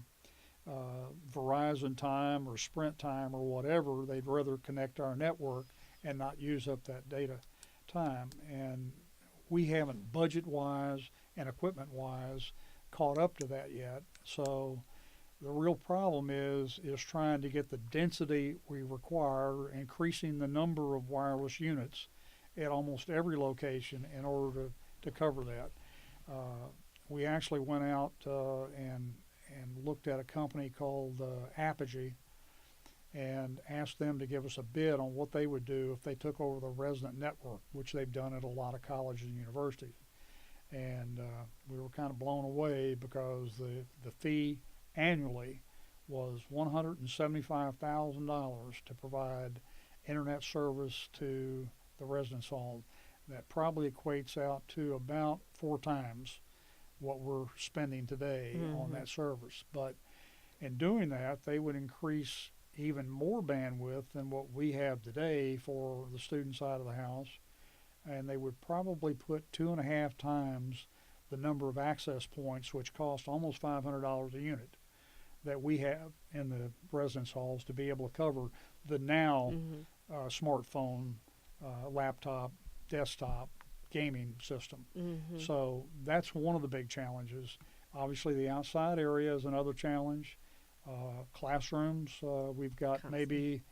Verizon time or Sprint time or whatever. They'd rather connect our network and not use up that data time. And we haven't budget-wise and equipment-wise caught up to that yet. So the real problem is trying to get the density we require, increasing the number of wireless units at almost every location in order to cover that. We actually went out and looked at a company called Apogee and asked them to give us a bid on what they would do if they took over the resident network, which they've done at a lot of colleges and universities. And we were kind of blown away because the fee annually was $175,000 to provide internet service to the residence hall. That probably equates out to about 4 times what we're spending today on that service. But in doing that, they would increase even more bandwidth than what we have today for the student side of the house, and they would probably put 2.5 times the number of access points, which cost almost $500 a unit, that we have in the residence halls to be able to cover the now smartphone, laptop, desktop gaming system. So that's one of the big challenges. Obviously, the outside area is another challenge. Classrooms, we've got maybe,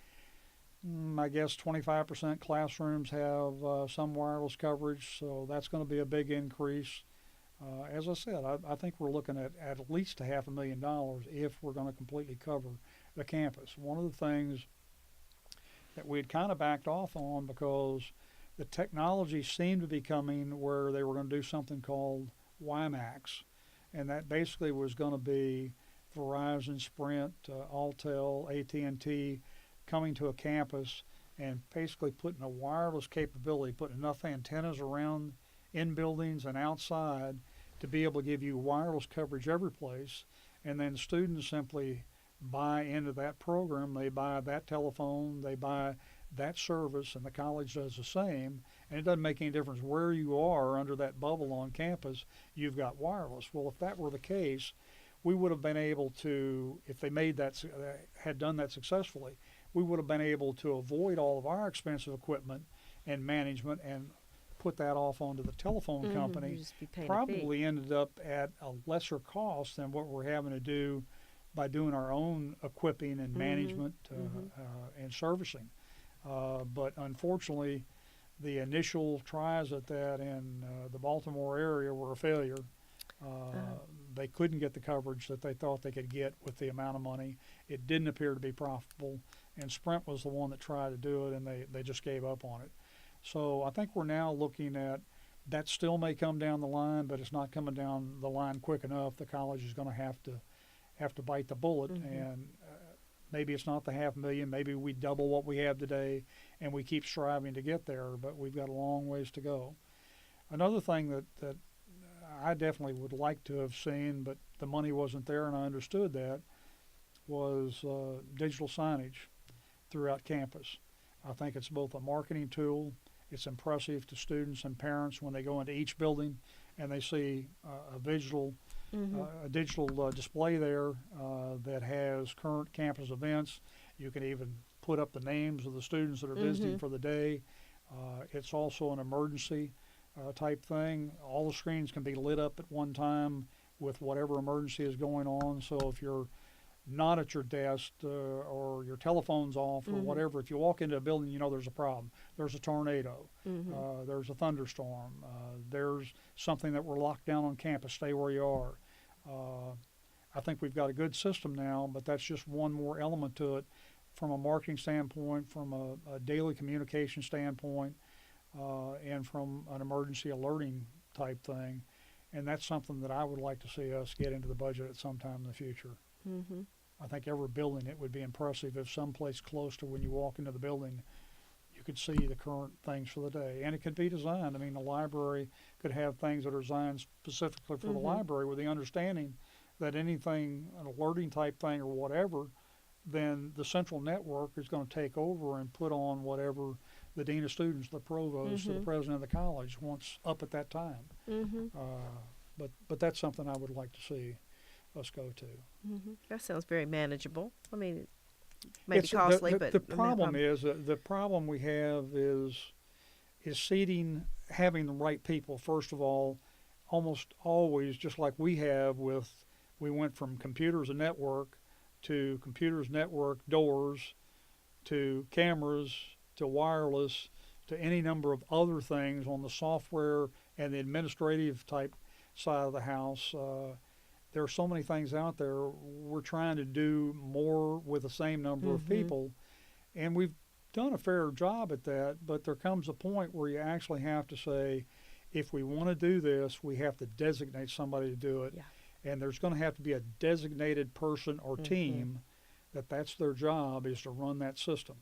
I guess 25% classrooms have some wireless coverage, so that's going to be a big increase. As I said, I think we're looking at least $500,000 if we're going to completely cover the campus. One of the things that we had kind of backed off on because the technology seemed to be coming where they were going to do something called WiMAX, and that basically was going to be Verizon, Sprint, Alltel, AT&T coming to a campus and basically putting a wireless capability, putting enough antennas around in buildings and outside to be able to give you wireless coverage every place, and then students simply buy into that program. They buy that telephone, they buy that service, and the college does the same, and it doesn't make any difference where you are under that bubble on campus, you've got wireless. Well, if that were the case, we would have been able to, if they made that, had done that successfully, we would have been able to avoid all of our expensive equipment and management and put that off onto the telephone company. Probably ended up at a lesser cost than what we're having to do by doing our own equipping and management and servicing. But unfortunately, the initial tries at that in the Baltimore area were a failure. They couldn't get the coverage that they thought they could get with the amount of money. It didn't appear to be profitable, and Sprint was the one that tried to do it, and they just gave up on it. So I think we're now looking at that still may come down the line, but it's not coming down the line quick enough. The college is going to have to bite the bullet, and maybe it's not the 500,000. Maybe we double what we have today, and we keep striving to get there. But we've got a long ways to go. Another thing that I definitely would like to have seen, but the money wasn't there, and I understood that, was digital signage throughout campus. I think it's both a marketing tool. It's impressive to students and parents when they go into each building and they see a digital display there that has current campus events. You can even put up the names of the students that are visiting for the day. It's also an emergency type thing. All the screens can be lit up at one time with whatever emergency is going on. So if you're not at your desk or your telephone's off or whatever, if you walk into a building, you know there's a problem. There's a tornado. There's a thunderstorm. There's something that we're locked down on campus. Stay where you are. I think we've got a good system now, but that's just one more element to it from a marketing standpoint, from a daily communication standpoint, and from an emergency alerting type thing. And that's something that I would like to see us get into the budget at some time in the future. I think every building, it would be impressive if someplace close to when you walk into the building, you could see the current things for the day. And it could be designed. I mean, the library could have things that are designed specifically for the library with the understanding that anything, an alerting type thing or whatever, then the central network is going to take over and put on whatever the dean of students, the provost, or the president of the college wants up at that time. But that's something I would like to see us go to. That sounds very manageable. I mean, maybe It's, costly, the but problem is the problem we have is seating, having the right people. First of all, almost always, just like we have we went from computers and network to computers, network, doors, to cameras, to wireless, to any number of other things on the software and the administrative type side of the house. There are so many things out there. We're trying to do more with the same number of people, and we've done a fair job at that, but there comes a point where you actually have to say, if we want to do this, we have to designate somebody to do it. And there's going to have to be a designated person or team that's their job, is to run that system.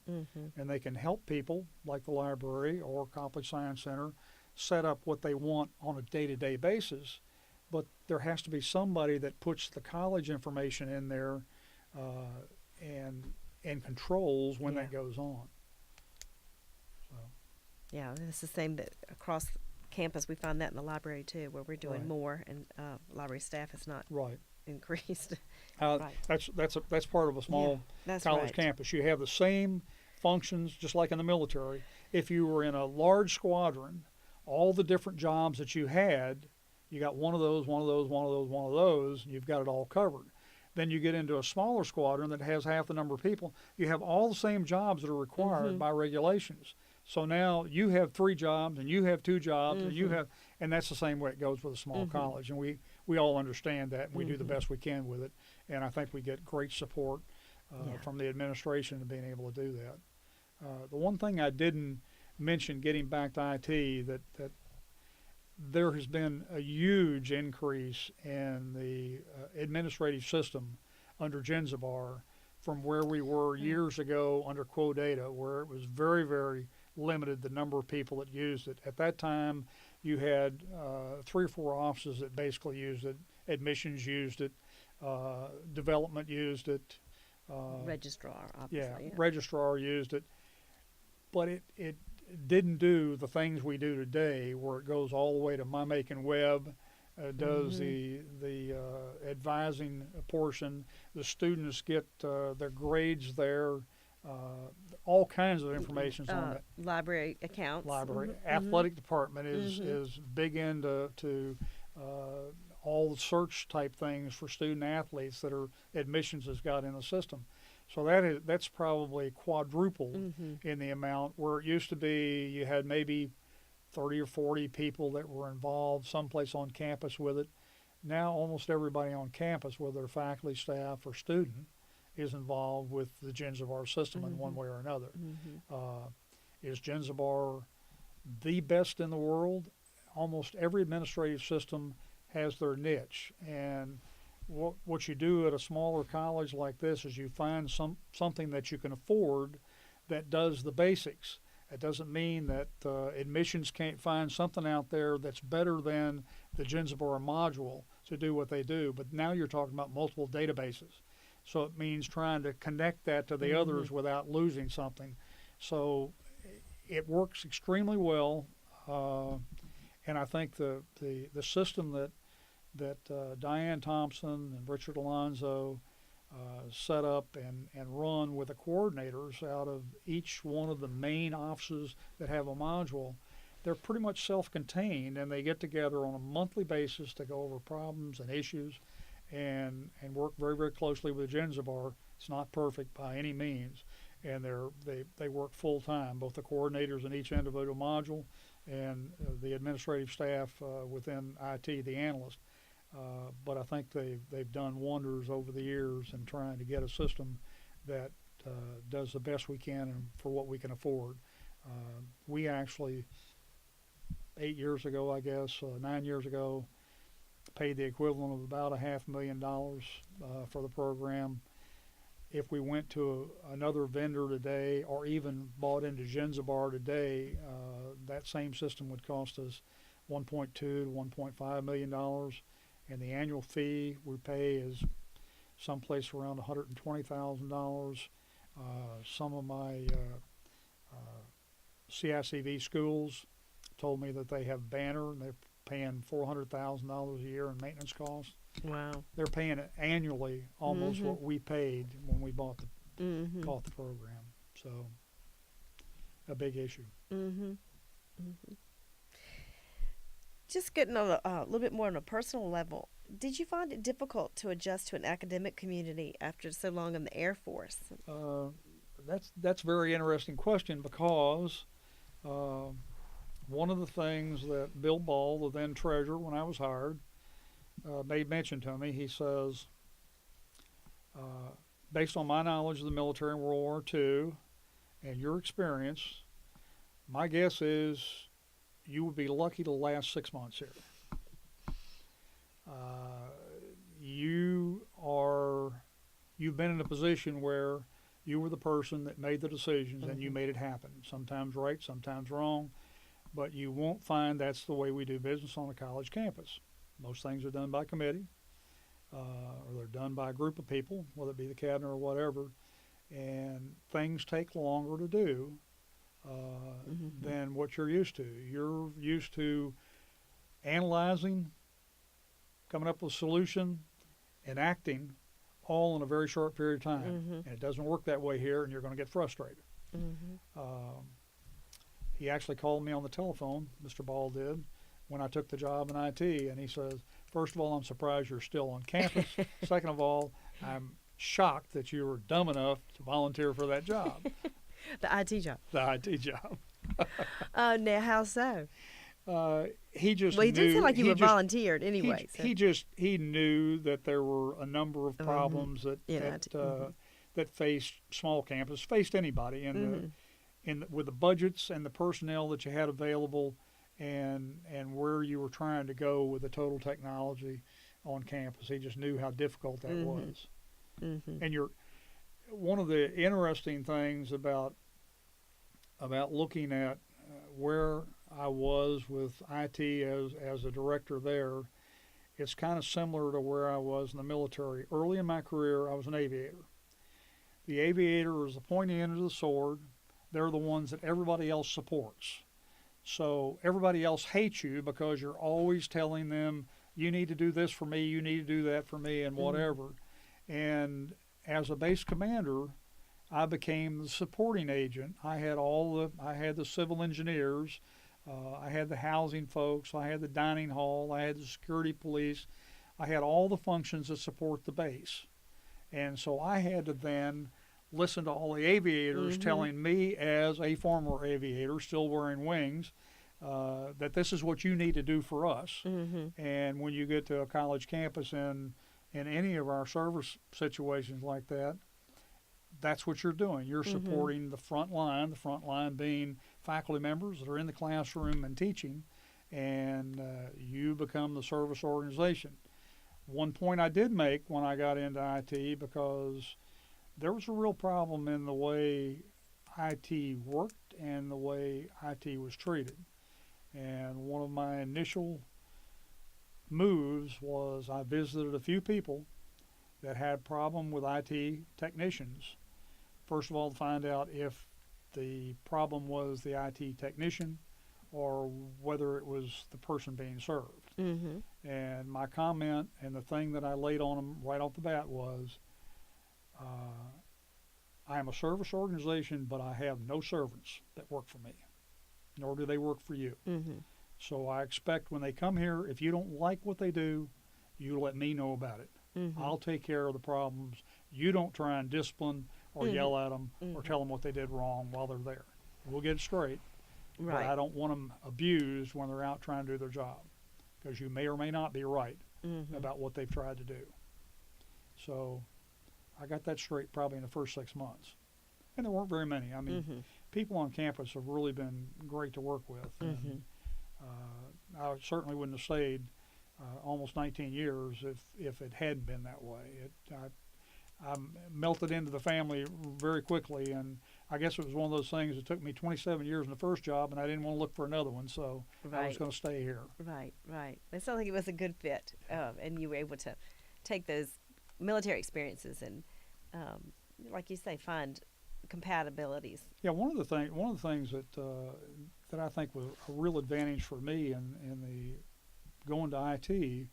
And they can help people like the library or Copler Science Center set up what they want on a day-to-day basis. But there has to be somebody that puts the college information in there and controls when that goes on. So. Yeah, it's the same that across campus. We find that in the library too, where we're doing more, and library staff has not increased. That's part of a small college campus. You have the same functions, just like in the military. If you were in a large squadron, all the different jobs that you had, you got one of those, one of those, one of those, one of those, and you've got it all covered. Then you get into a smaller squadron that has half the number of people. You have all the same jobs that are required by regulations. So now you have 3 jobs, and you have 2 jobs, and you have, and that's the same way it goes with a small college. And we all understand that, and we do the best we can with it. And I think we get great support from the administration in being able to do that. The one thing I didn't mention, getting back to IT, that there has been a huge increase in the administrative system under Genzabar from where we were years ago under Quo Data, where it was very, very limited the number of people that used it. At that time, you had 3 or 4 offices that basically used it. Admissions used it, development used it. Registrar, obviously. Registrar used it. But it didn't do the things we do today, where it goes all the way to My Macon Web, does the advising portion. The students get their grades there, all kinds of information on it. Library accounts. Library. Athletic department is big into all the search type things for student athletes that are admissions has got in the system. So that's probably quadrupled in the amount, where it used to be you had maybe 30 or 40 people that were involved someplace on campus with it. Now almost everybody on campus, whether faculty, staff, or student, is involved with the Genzabar system in one way or another. Is Genzabar the best in the world. Almost every administrative system has their niche, and what you do at a smaller college like this is you find something that you can afford that does the basics. It doesn't mean that admissions can't find something out there that's better than the Gensbar module to do what they do. But now you're talking about multiple databases. So it means trying to connect that to the others without losing something. So it works extremely well. And I think the system that Diane Thompson and Richard Alonzo set up and run with the coordinators out of each one of the main offices that have a module, they're pretty much self-contained, and they get together on a monthly basis to go over problems and issues and work very, very closely with Gensbar. It's not perfect by any means, and they work full-time, both the coordinators in each individual module and the administrative staff within IT, the analyst. But I think they've done wonders over the years in trying to get a system that does the best we can and for what we can afford. We actually, 8 years ago, I guess, 9 years ago, paid the equivalent of about $500,000 for the program. If we went to another vendor today or even bought into Gensbar today, that same system would cost us $1.2 to $1.5 million. And the annual fee we pay is someplace around $120,000. Some of my CICV schools told me that they have Banner and they're paying $400,000 a year in maintenance costs. Wow. They're paying it annually almost what we paid when we bought the program. So a big issue. Just getting on a little bit more on a personal level, did you find it difficult to adjust to an academic community after so long in the Air Force? That's a very interesting question because one of the things that Bill Ball, the then treasurer when I was hired, made mention to me. He says, based on my knowledge of the military in World War II and your experience, my guess is you would be lucky to last 6 months here. You've been in a position where you were the person that made the decisions and you made it happen. Sometimes right, sometimes wrong, but you won't find that's the way we do business on a college campus. Most things are done by committee, or they're done by a group of people, whether it be the cabinet or whatever, and things take longer to do than what you're used to. You're used to analyzing, coming up with a solution, and acting all in a very short period of time. And it doesn't work that way here, and you're going to get frustrated. He actually called me on the telephone, Mr. Ball did, when I took the job in IT, and he says, first of all, I'm surprised you're still on campus. Second of all, I'm shocked that you were dumb enough to volunteer for that job. The IT job. The IT job. Now, how so? He just Well, he knew, did seem like you were volunteered anyway. He knew that there were a number of problems that faced small campus, faced anybody, and with the budgets and the personnel that you had available, and where you were trying to go with the total technology on campus. He just knew how difficult that was. And one of the interesting things about looking at where I was with IT as a director there, it's kind of similar to where I was in the military. Early in my career, I was an aviator. The aviator is the pointy end of the sword. They're the ones that everybody else supports. So everybody else hates you because you're always telling them, you need to do this for me, you need to do that for me, and whatever. And as a base commander, I became the supporting agent. I had the civil engineers, I had the housing folks, I had the dining hall, I had the security police, I had all the functions that support the base. And so I had to then listen to all the aviators telling me, as a former aviator still wearing wings, that this is what you need to do for us. And when you get to a college campus in any of our service situations like that, that's what you're doing. You're supporting the front line being faculty members that are in the classroom and teaching, and you become the service organization. One point I did make when I got into IT, because there was a real problem in the way IT worked and the way IT was treated. And one of my initial moves was I visited a few people that had problem with IT technicians. First of all, to find out if the problem was the IT technician or whether it was the person being served. Mm-hmm. And my comment and the thing that I laid on them right off the bat was, I am a service organization, but I have no servants that work for me, nor do they work for you. Mm-hmm. So I expect when they come here, if you don't like what they do, you let me know about it. Mm-hmm. I'll take care of the problems. You don't try and discipline or Mm-hmm. yell at them or Mm-hmm. tell them what they did wrong while they're there. We'll get it straight, Right. but I don't want them abused when they're out trying to do their job, because you may or may not be right Mm-hmm. about what they've tried to do. So I got that straight probably in the first 6 months. And there weren't very many. I mean, Mm-hmm. people on campus have really been great to work with. Mm-hmm. And I certainly wouldn't have stayed almost 19 years if it hadn't been that way. I melted into the family very quickly, and I guess it was one of those things that took me 27 years in the first job, and I didn't want to look for another one, so I was Right. going to stay here. Right. Right. It sounds like it was a good fit, and you were able to take those military experiences and, like you say, find compatibilities. Yeah, one of the things that I think was a real advantage for me in the going to IT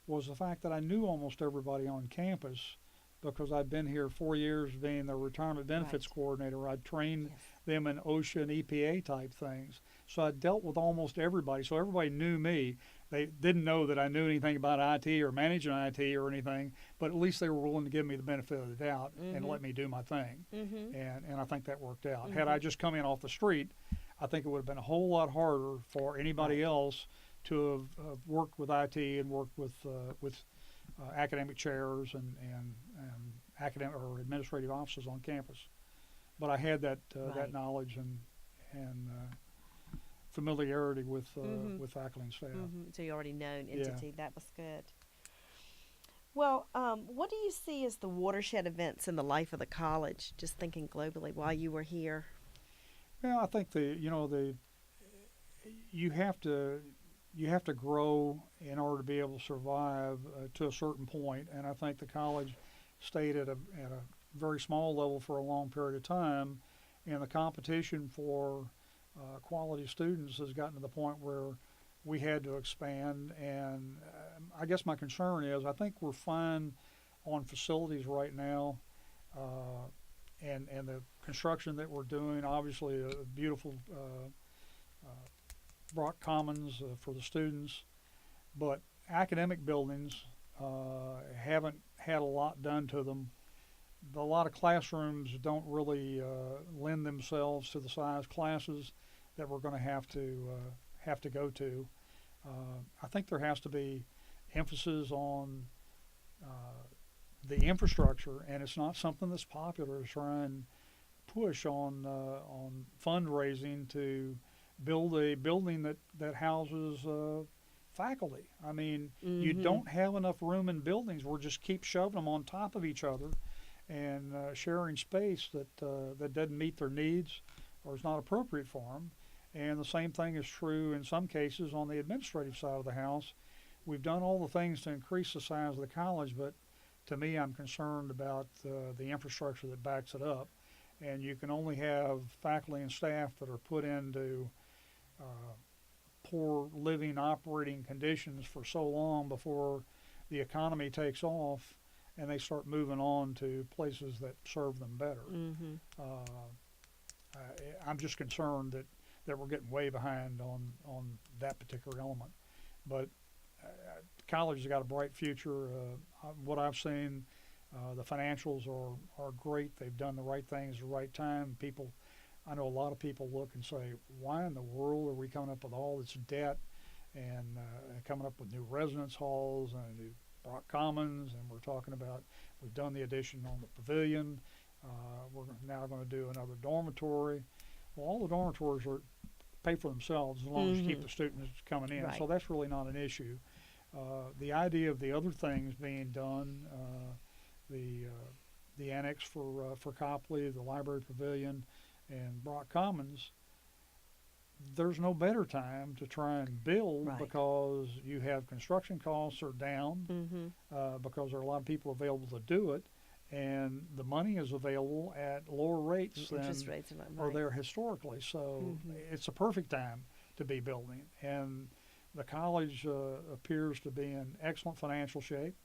was the fact that I knew almost everybody on campus, because I'd been here 4 years being the retirement benefits Right. coordinator. I'd trained Yes. them in OSHA and EPA type things. So I dealt with almost everybody. So everybody knew me. They didn't know that I knew anything about IT or managing IT or anything, but at least they were willing to give me the benefit of the doubt and Mm-hmm. let me do my thing. Mm-hmm. And I think that worked out. Mm-hmm. Had I just come in off the street, I think it would have been a whole lot harder for anybody Right. else to have worked with IT and worked with academic chairs and academic or administrative offices on campus. But I had that Right. that knowledge and familiarity with Mhm. with faculty and staff. Mm-hmm. So you already known Yeah. entity. That was good. Well, what do you see as the watershed events in the life of the college? Just thinking globally while you were here. Well, I think you have to grow in order to be able to survive to a certain point, and I think the college stayed at a very small level for a long period of time, and the competition for quality students has gotten to the point where we had to expand. And I guess my concern is I think we're fine on facilities right now, and the construction that we're doing. Obviously, a beautiful Brock Commons for the students, but academic buildings haven't had a lot done to them. A lot of classrooms don't really lend themselves to the size classes that we're going to have to go to. I think there has to be emphasis on the infrastructure, and it's not something that's popular to try and push on fundraising to build a building that houses faculty. I mean, you Mhm. don't have enough room in buildings. We'll just keep shoving them on top of each other and sharing space that doesn't meet their needs or is not appropriate for them. And the same thing is true in some cases on the administrative side of the house. We've done all the things to increase the size of the college, but to me, I'm concerned about the infrastructure that backs it up. And you can only have faculty and staff that are put into poor living operating conditions for so long before the economy takes off and they start moving on to places that serve them better. Mm-hmm. I'm just concerned that we're getting way behind on that particular element. But college has got a bright future. What I've seen, the financials are great. They've done the right things at the right time. I know a lot of people look and say, why in the world are we coming up with all this debt and coming up with new residence halls and new Brock Commons, and we're talking about, we've done the addition on the pavilion. We're now going to do another dormitory. Well, all the dormitories are pay for themselves as long as you keep the students coming in. Right. So that's really not an issue. The idea of the other things being done, the annex for Copley, the library pavilion, and Brock Commons, there's no better time to try and build Right. because you have construction costs are down because there are a lot of people available to do it, and the money is available at lower rates than Interest rates are not are right. there historically. So it's a perfect time to be building. And the college appears to be in excellent financial shape.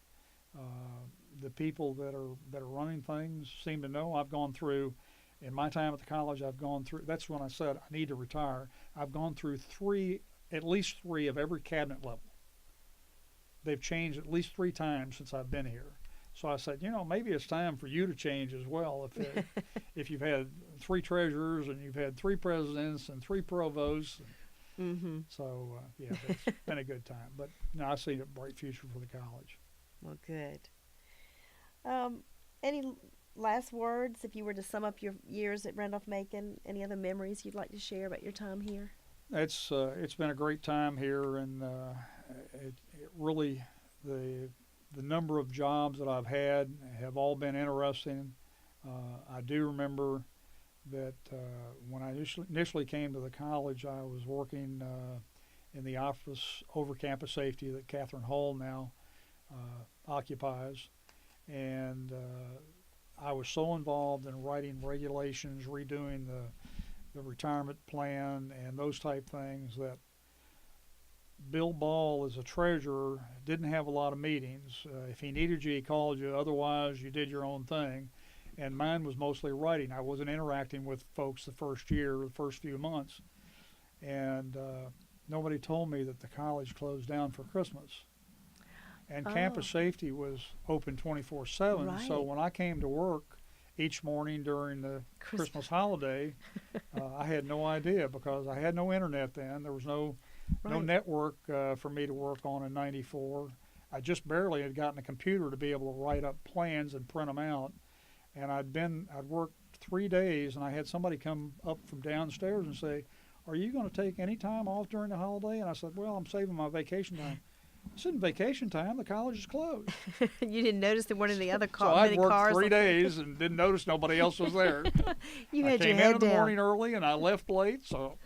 The people that are running things seem to know. I've gone through, in my time at the college, I've gone through. That's when I said I need to retire. I've gone through at least three of every cabinet level. They've changed at least 3 times since I've been here. So I said, maybe it's time for you to change as well. If you've had 3 treasurers and you've had 3 presidents and 3 provosts. So, yeah, it's been a good time. But no, I see a bright future for the college. Well, good. Any last words if you were to sum up your years at Randolph-Macon? Any other memories you'd like to share about your time here? It's been a great time here, and it really the number of jobs that I've had have all been interesting. I do remember that when I initially came to the college, I was working in the office over campus safety that Catherine Hall now occupies, and I was so involved in writing regulations, redoing the retirement plan, and those type things that Bill Ball, as a treasurer, didn't have a lot of meetings. If he needed you, he called you. Otherwise, you did your own thing. And mine was mostly writing. I wasn't interacting with folks the first year, the first few months. And nobody told me that the college closed down for Christmas. And campus safety was open 24/7. Right. So when I came to work each morning during the Christmas holiday, I had no idea because I had no internet then. There was no network for me to work on in '94. I just barely had gotten a computer to be able to write up plans and print them out. And I'd worked 3 days, and I had somebody come up from downstairs and say, "Are you going to take any time off during the holiday?" And I said, "Well, I'm saving my vacation time." I said, "In vacation time, the college is closed." You didn't notice there weren't any other So I many worked cars. 3 days and didn't notice nobody else was there. You I had your came in head in the down. morning early, and I left late, so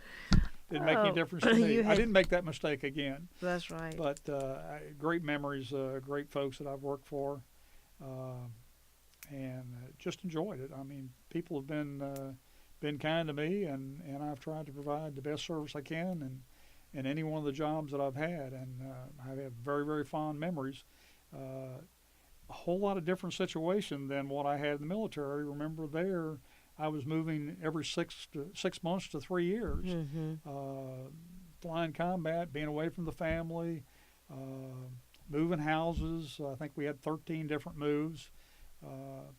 didn't make any difference to me. you I had- didn't make that mistake again. That's right. But great memories, great folks that I've worked for, and just enjoyed it. I mean, people have been kind to me, and I've tried to provide the best service I can in any one of the jobs that I've had, and I have very, very fond memories. A whole lot of different situation than what I had in the military. Remember there, I was moving every 6 months to 3 years, flying combat, being away from the family, moving houses. I think we had 13 different moves,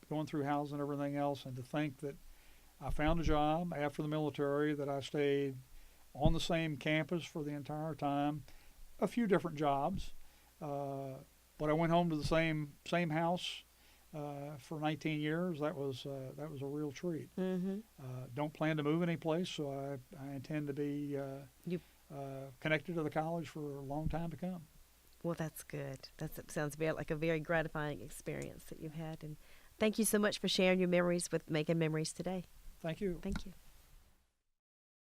going through housing and everything else. And to think that I found a job after the military, that I stayed on the same campus for the entire time, a few different jobs, but I went home to the same house for 19 years. That was a real treat. Don't plan to move any place, so I intend to be connected to the college for a long time to come. Well, that's good. That sounds like a very gratifying experience that you've had. And thank you so much for sharing your memories with Macon Memories today. Thank you. Thank you.